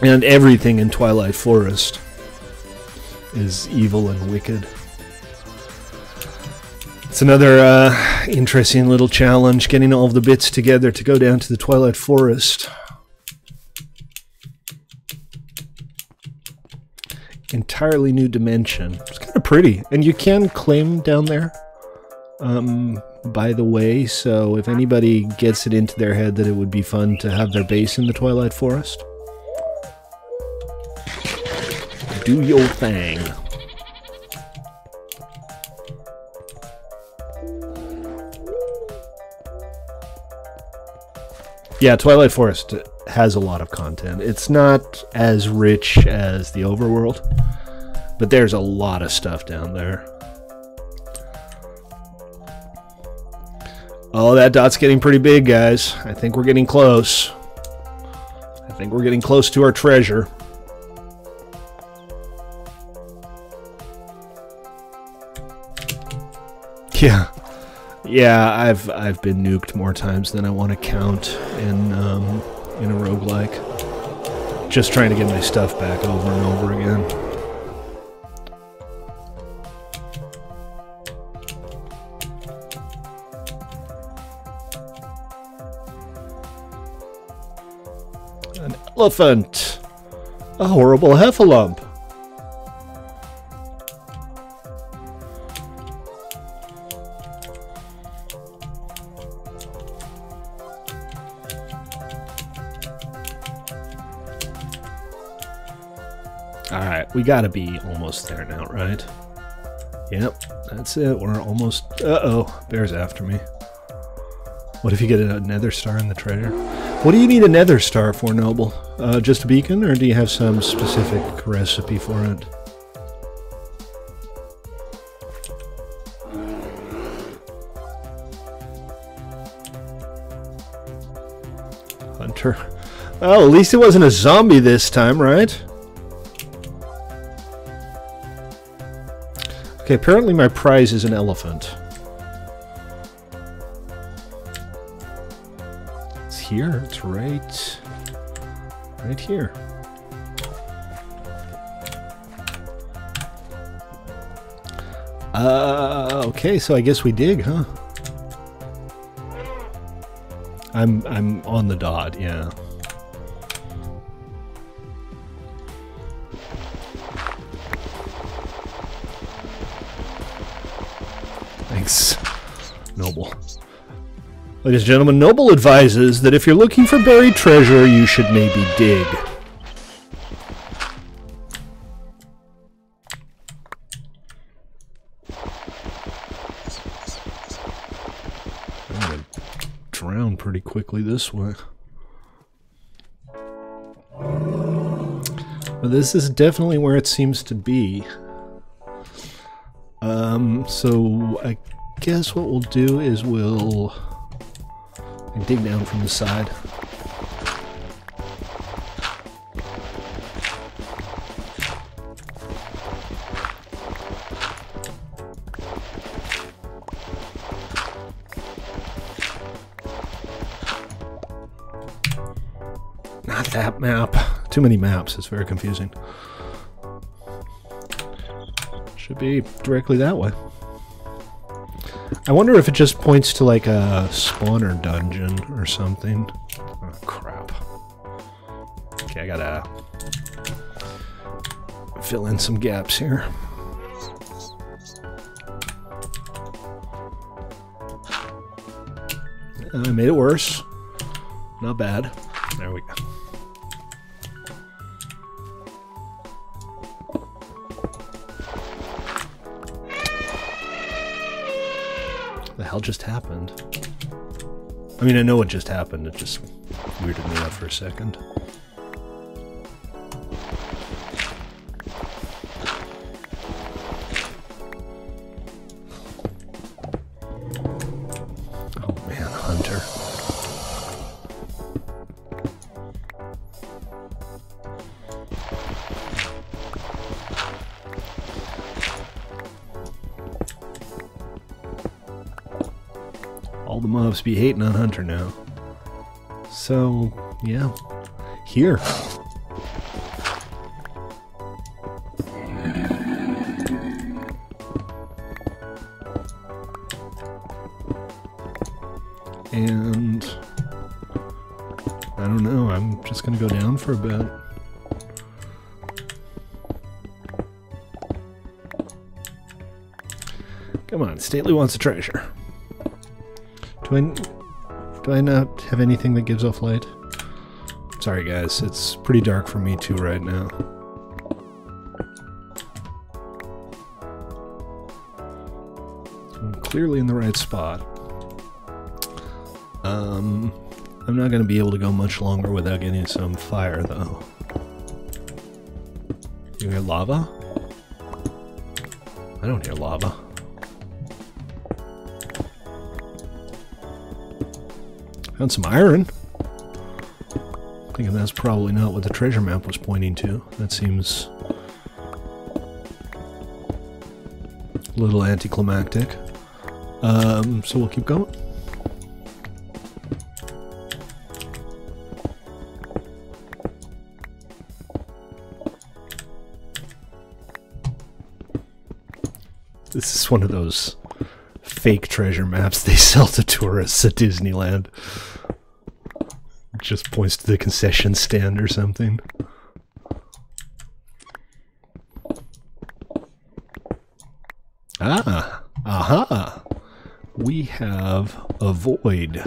[SPEAKER 1] And everything in Twilight Forest is evil and wicked. It's another interesting little challenge, getting all of the bits together to go down to the Twilight Forest. Entirely new dimension. It's kind of pretty. And you can claim down there, by the way, so if anybody gets it into their head that it would be fun to have their base in the Twilight Forest, do your thing. Yeah, Twilight Forest has a lot of content. It's not as rich as the overworld, but there's a lot of stuff down there. Oh, that dot's getting pretty big, guys. I think we're getting close. I think we're getting close to our treasure. Yeah, I've been nuked more times than I want to count in a roguelike. Just trying to get my stuff back over and over again. An elephant! A horrible heffalump! Alright, we gotta be almost there now, right? Yep, that's it. We're almost... Uh-oh, bear's after me. What if you get a nether star in the treasure? What do you need a nether star for, Noble? Just a beacon, or do you have some specific recipe for it? Hunter. Oh, at least it wasn't a zombie this time, right? Okay, apparently my prize is an elephant. It's here. It's right here. Okay, so I guess we dig, huh? I'm on the dot, yeah. Thanks, Noble. Ladies and gentlemen, Noble advises that if you're looking for buried treasure, you should maybe dig. I'm gonna drown pretty quickly this way. But this is definitely where it seems to be. So I guess what we'll do is we'll dig down from the side. Not that map. Too many maps. It's very confusing. Should be directly that way. I wonder if it just points to like a spawner dungeon or something. Oh, crap. Okay, I gotta fill in some gaps here. I made it worse. Not bad. There we go. The hell just happened? I mean, I know what just happened. It just weirded me out for a second. Oh man, Hunter. All the mobs be hating on Hunter now. So, yeah. Here. And I don't know, I'm just gonna go down for a bit. Come on, Stately wants a treasure. Do I not have anything that gives off light? Sorry guys, it's pretty dark for me too right now. I'm clearly in the right spot. I'm not going to be able to go much longer without getting some fire though. You hear lava? I don't hear lava. Found some iron. Thinking that's probably not what the treasure map was pointing to. That seems a little anticlimactic. So we'll keep going. This is one of those fake treasure maps they sell to tourists at Disneyland. It just points to the concession stand or something. Ah, aha! We have a void.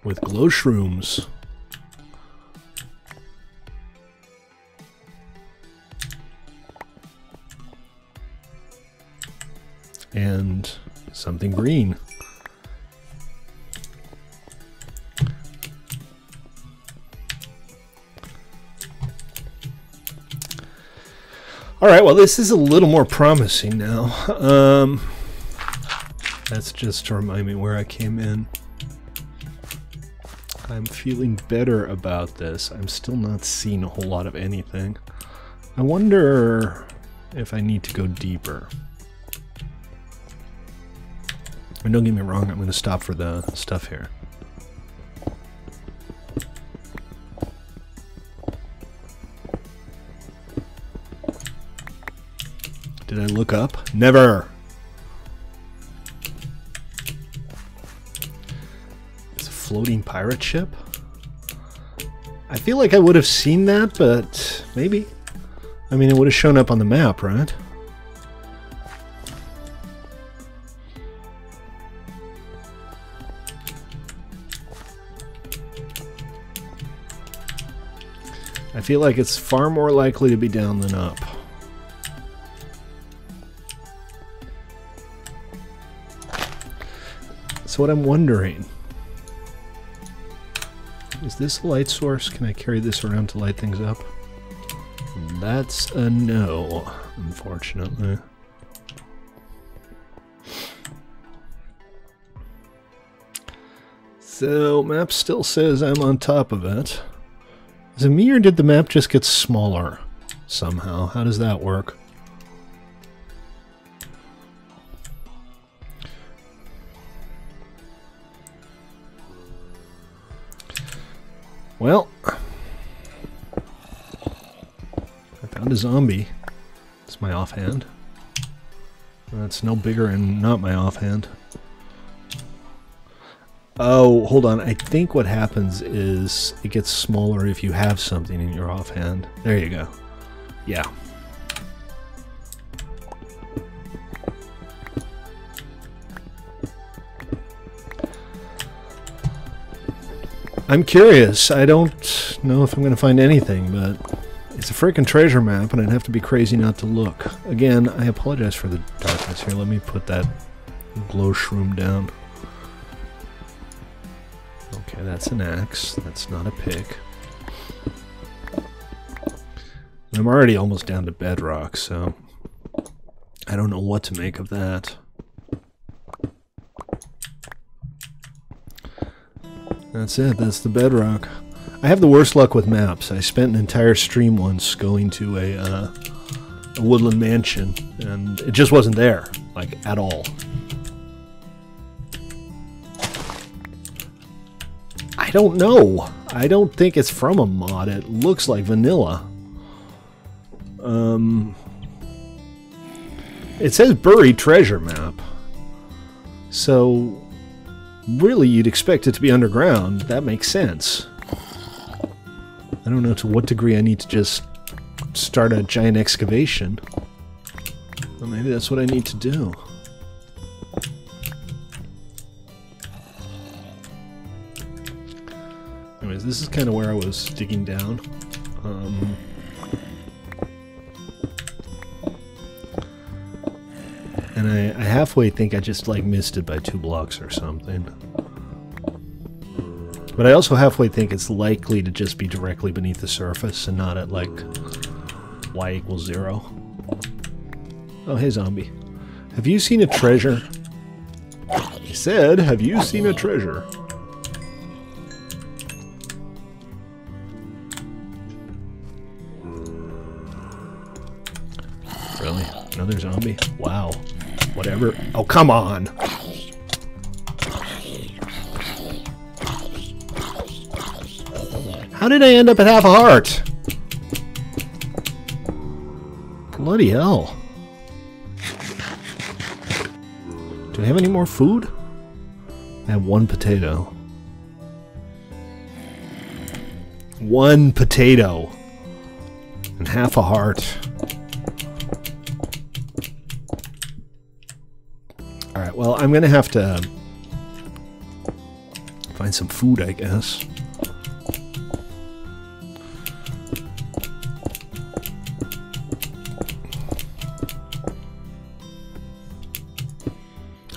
[SPEAKER 1] With glow shrooms. And something green. Alright, well this is a little more promising now. That's just to remind me where I came in. I'm feeling better about this. I'm still not seeing a whole lot of anything. I wonder if I need to go deeper. And don't get me wrong, I'm going to stop for the stuff here. Did I look up? Never! It's a floating pirate ship? I feel like I would have seen that, but maybe. I mean, it would have shown up on the map, right? I feel like it's far more likely to be down than up. So what I'm wondering, is this a light source? Can I carry this around to light things up? That's a no, unfortunately. So map still says I'm on top of it. Is it me or did the map just get smaller somehow? How does that work? Well, I found a zombie. It's my offhand. That's no bigger and not my offhand. Oh, hold on. I think what happens is it gets smaller if you have something in your offhand. There you go. Yeah. I'm curious. I don't know if I'm going to find anything, but It's a freaking treasure map, and I'd have to be crazy not to look. Again, I apologize for the darkness here. Let me put that glow shroom down. Okay, that's an axe. That's not a pick. I'm already almost down to bedrock, so I don't know what to make of that. That's it. That's the bedrock. I have the worst luck with maps. I spent an entire stream once going to a woodland mansion, and it just wasn't there, like, at all. I don't know. I don't think it's from a mod. It looks like vanilla. It says buried treasure map. So, really, you'd expect it to be underground. That makes sense. I don't know to what degree I need to just start a giant excavation. Well, maybe that's what I need to do. Anyways, this is kind of where I was digging down. And I halfway think I just, like, missed it by 2 blocks or something. But I also halfway think it's likely to just be directly beneath the surface and not at, like, y equals 0. Oh, hey, zombie. Have you seen a treasure? He said, have you seen a treasure? Really? Another zombie? Wow. Whatever. Oh, come on! How did I end up at half a heart? Bloody hell. Do I have any more food? I have 1 potato. 1 potato. And half a heart. Alright, well, I'm gonna have to find some food, I guess.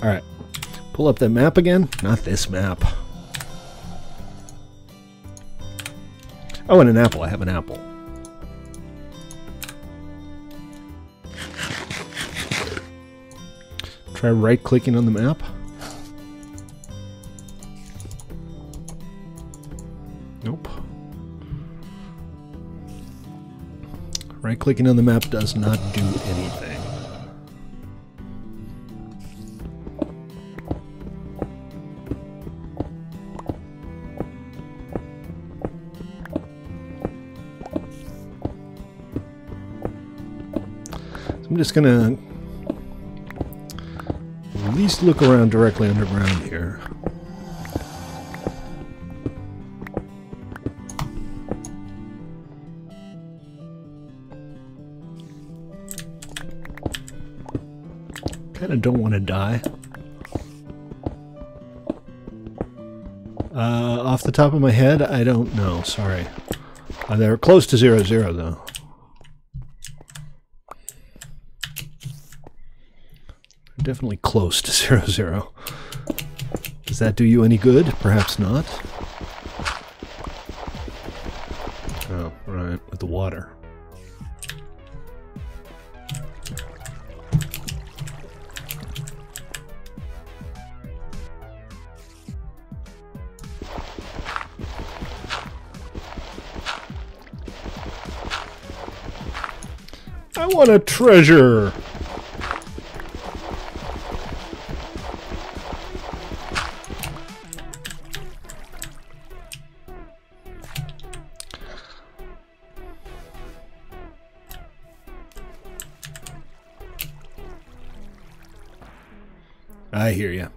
[SPEAKER 1] Alright, pull up that map again. Not this map. Oh, and an apple. I have an apple. Try right-clicking on the map. Nope. Right-clicking on the map does not do anything. So I'm just gonna at least look around directly underground here. Kinda don't want to die. Off the top of my head, I don't know, sorry. They're close to 0-0 though. Definitely close to 0-0. Does that do you any good? Perhaps not. Oh, right, with the water. I want a treasure! I hear you.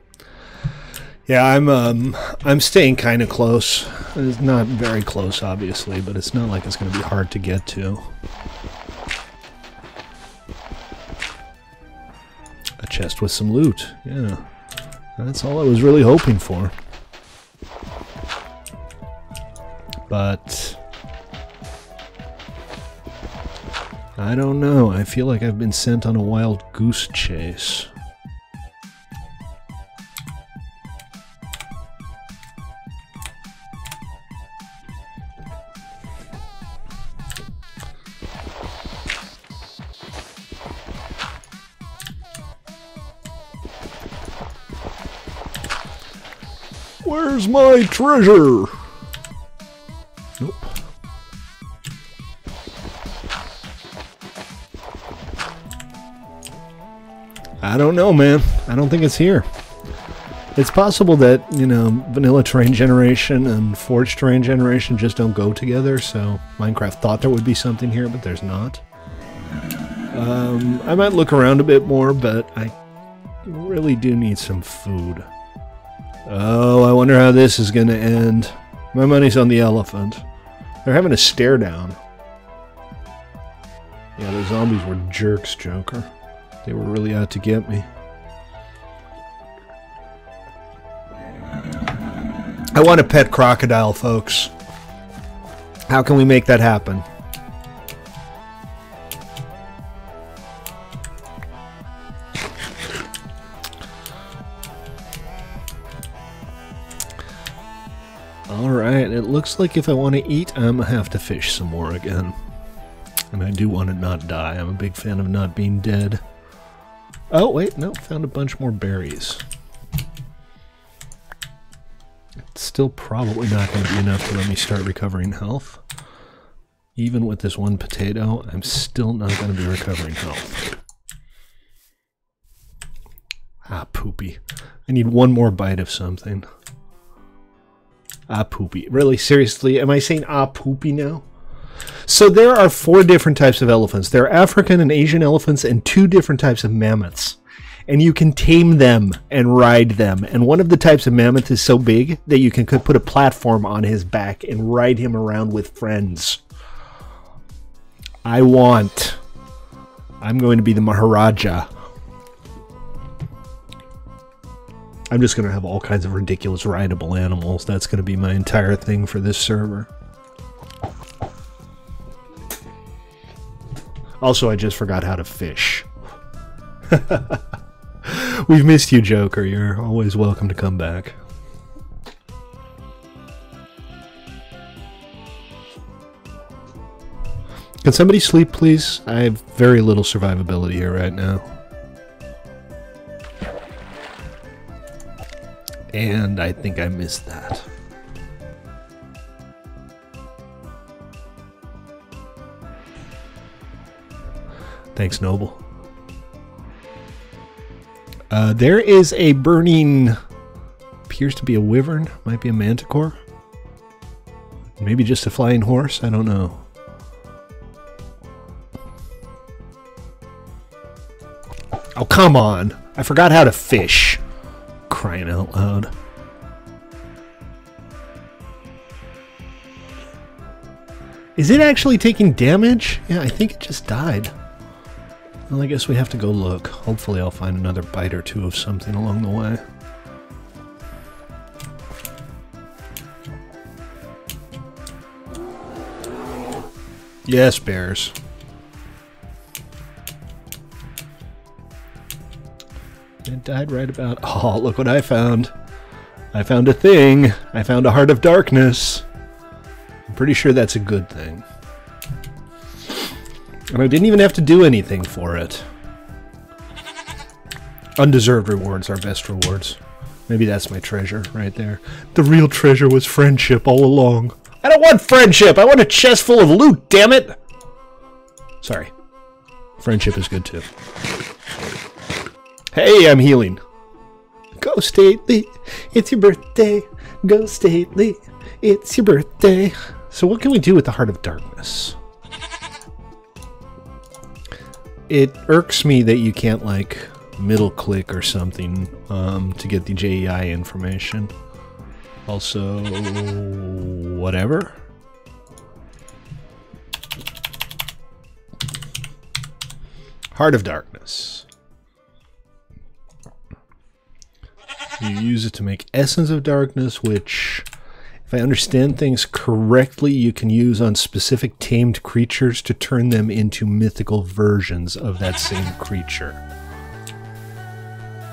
[SPEAKER 1] Yeah, I'm staying kind of close. It's not very close, obviously, but it's not like it's going to be hard to get to. A chest with some loot. Yeah, that's all I was really hoping for. But I don't know. I feel like I've been sent on a wild goose chase. Where's my treasure? Nope. I don't know, man. I don't think it's here. It's possible that, you know, vanilla terrain generation and forged terrain generation just don't go together, so Minecraft thought there would be something here, but there's not. I might look around a bit more, but I really do need some food. Oh, I wonder how this is going to end. My money's on the elephant. They're having a stare down. Yeah, the zombies were jerks, Joker. They were really out to get me. I want a pet crocodile, folks. How can we make that happen? Alright, it looks like if I want to eat, I'm going to have to fish some more again. And I do want to not die. I'm a big fan of not being dead. Oh, wait, no, found a bunch more berries. It's still probably not going to be enough to let me start recovering health. Even with this one potato, I'm still not going to be recovering health. Ah, poopy. I need one more bite of something. Ah, poopy. Really, seriously, am I saying ah, poopy now? So there are 4 different types of elephants. There are African and Asian elephants and 2 different types of mammoths. And you can tame them and ride them. And one of the types of mammoth is so big that you can put a platform on his back and ride him around with friends. I'm going to be the Maharaja. I'm just going to have all kinds of ridiculous rideable animals. That's going to be my entire thing for this server. Also, I just forgot how to fish. We've missed you, Joker. You're always welcome to come back. Can somebody sleep, please? I have very little survivability here right now. And I think I missed that. Thanks, Noble. There is a burning... appears to be a wyvern. Might be a manticore. Maybe just a flying horse. I don't know. Oh, come on. I forgot how to fish. Crying out loud. Is it actually taking damage? Yeah, I think it just died. Well, I guess we have to go look. Hopefully I'll find another bite or 2 of something along the way. Yes, bears. It died right about... Oh, look what I found. I found a thing. I found a Heart of Darkness. I'm pretty sure that's a good thing. And I didn't even have to do anything for it. Undeserved rewards are best rewards. Maybe that's my treasure right there. The real treasure was friendship all along. I don't want friendship! I want a chest full of loot, damn it! Sorry. Friendship is good too. Hey, I'm healing. Go Stately, it's your birthday. Go Stately, it's your birthday. So what can we do with the Heart of Darkness? It irks me that you can't, like, middle click or something to get the JEI information. Also, whatever. Heart of Darkness. You use it to make Essence of Darkness, which If I understand things correctly, you can use on specific tamed creatures to turn them into mythical versions of that same creature.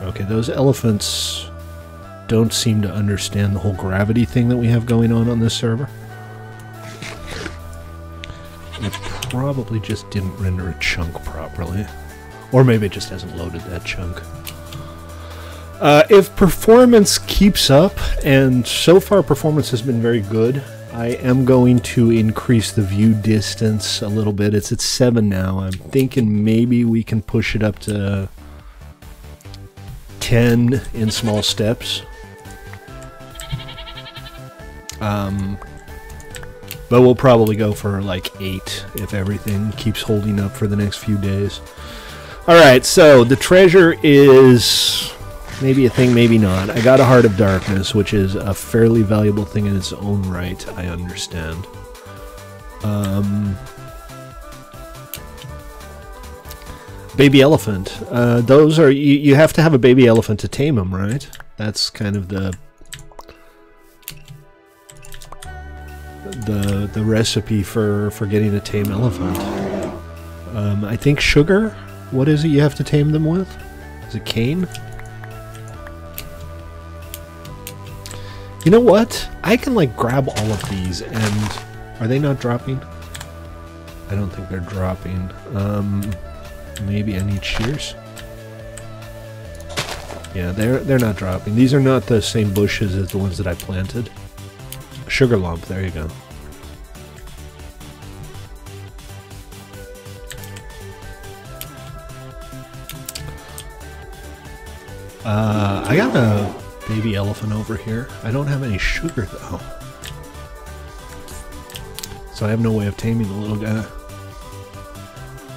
[SPEAKER 1] Okay, those elephants don't seem to understand the whole gravity thing that we have going on this server. It probably just didn't render a chunk properly. Or maybe it just hasn't loaded that chunk. If performance keeps up, and so far performance has been very good, I am going to increase the view distance a little bit. It's at 7 now. I'm thinking maybe we can push it up to 10 in small steps. But we'll probably go for like 8 if everything keeps holding up for the next few days. Alright, so the treasure is maybe a thing, maybe not. I got a Heart of Darkness, which is a fairly valuable thing in its own right, I understand. Baby elephant. Those are... You have to have a baby elephant to tame them, right? That's kind of the recipe for getting a tame elephant. I think sugar? What is it you have to tame them with? Is it cane? You know what? I can like grab all of these and... Are they not dropping? I don't think they're dropping. Maybe I need shears? Yeah, they're not dropping. These are not the same bushes as the ones that I planted. Sugar lump, there you go. I got a baby elephant over here. I don't have any sugar though. So I have no way of taming the little guy.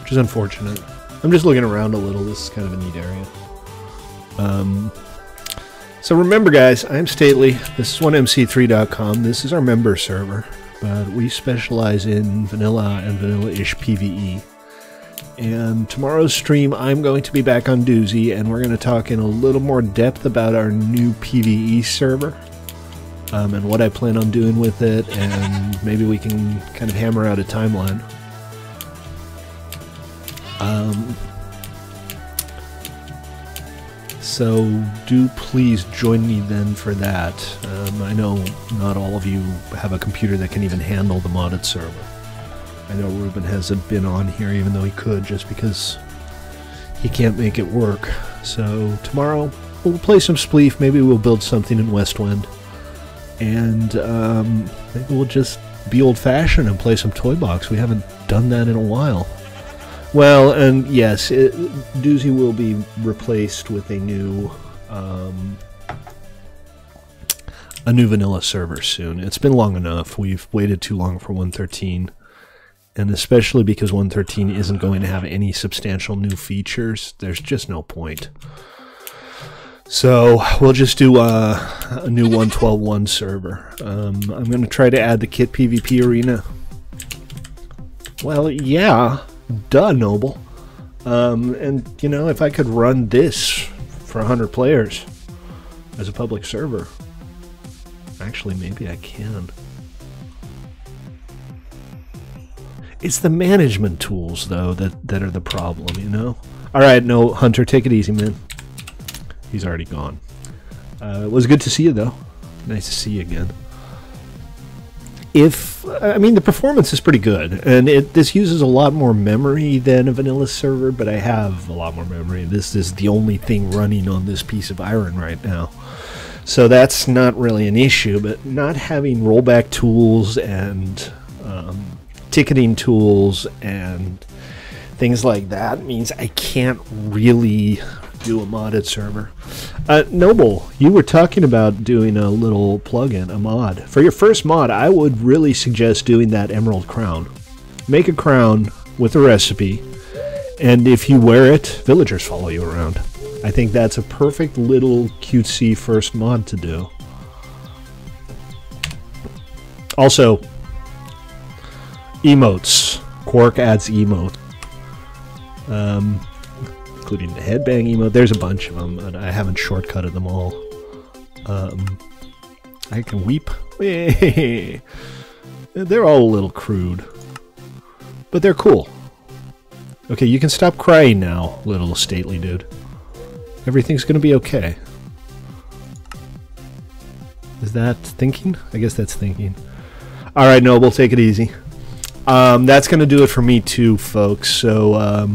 [SPEAKER 1] Which is unfortunate. I'm just looking around a little. This is kind of a neat area. So remember guys, I'm Stately. This is 1mc3.com. This is our member server. But we specialize in vanilla and vanilla-ish PvE. And tomorrow's stream, I'm going to be back on Doozy, and we're going to talk in a little more depth about our new PvE server, and what I plan on doing with it, and maybe we can kind of hammer out a timeline. So do please join me then for that. I know not all of you have a computer that can even handle the modded server. I know Ruben hasn't been on here even though he could, just because he can't make it work. So tomorrow we'll play some Spleef, maybe we'll build something in Westwind, and maybe we'll just be old-fashioned and play some Toy Box. We haven't done that in a while. Well, and yes, Doozy will be replaced with a new vanilla server soon. It's been long enough. We've waited too long for 1.13. And especially because 1.13 isn't going to have any substantial new features, there's just no point. So we'll just do a new 1.12.1 server. I'm going to try to add the Kit PvP arena. Well, yeah, duh, Noble. And, you know, if I could run this for 100 players as a public server, actually, maybe I can. It's the management tools, though, that are the problem, you know? Alright, no, Hunter, take it easy, man. He's already gone. It was good to see you, though. Nice to see you again. I mean, the performance is pretty good, and this uses a lot more memory than a vanilla server, but I have a lot more memory. This is the only thing running on this piece of iron right now. So that's not really an issue, but not having rollback tools and ticketing tools and things like that means I can't really do a modded server. Noble, you were talking about doing a little plugin, a mod. For your first mod, I would really suggest doing that emerald crown. Make a crown with a recipe, and if you wear it, villagers follow you around. I think that's a perfect little cutesy first mod to do. Also, emotes. Quark adds emote. Including the headbang emote. There's a bunch of them, and I haven't shortcutted them all. I can weep. They're all a little crude. But they're cool. Okay, you can stop crying now, little stately dude. Everything's gonna be okay. Is that thinking? I guess that's thinking. Alright, Noble, take it easy. That's gonna do it for me too, folks. So,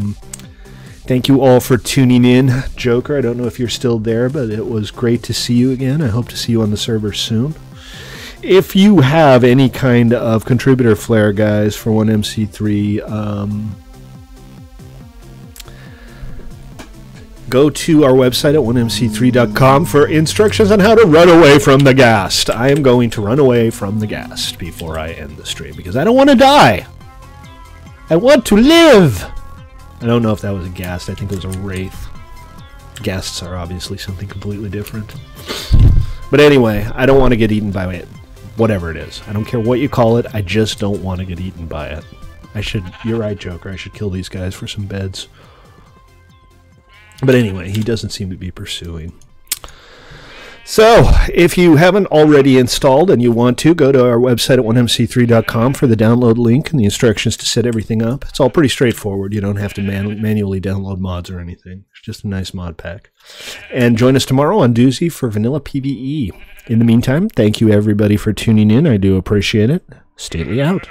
[SPEAKER 1] thank you all for tuning in. Joker, I don't know if you're still there, but it was great to see you again. I hope to see you on the server soon. If you have any kind of contributor flare, guys, for 1MC3, go to our website at 1mc3.com for instructions on how to run away from the ghast. I am going to run away from the ghast before I end the stream because I don't want to die. I want to live. I don't know if that was a ghast. I think it was a wraith. Ghasts are obviously something completely different. But anyway, I don't want to get eaten by it. Whatever it is. I don't care what you call it. I just don't want to get eaten by it. You're right, Joker. I should kill these guys for some beds. But anyway, he doesn't seem to be pursuing. So, if you haven't already installed and you want to, go to our website at 1mc3.com for the download link and the instructions to set everything up. It's all pretty straightforward. You don't have to manually download mods or anything. It's just a nice mod pack. And join us tomorrow on Doozy for Vanilla PvE. In the meantime, thank you everybody for tuning in. I do appreciate it. Stately out.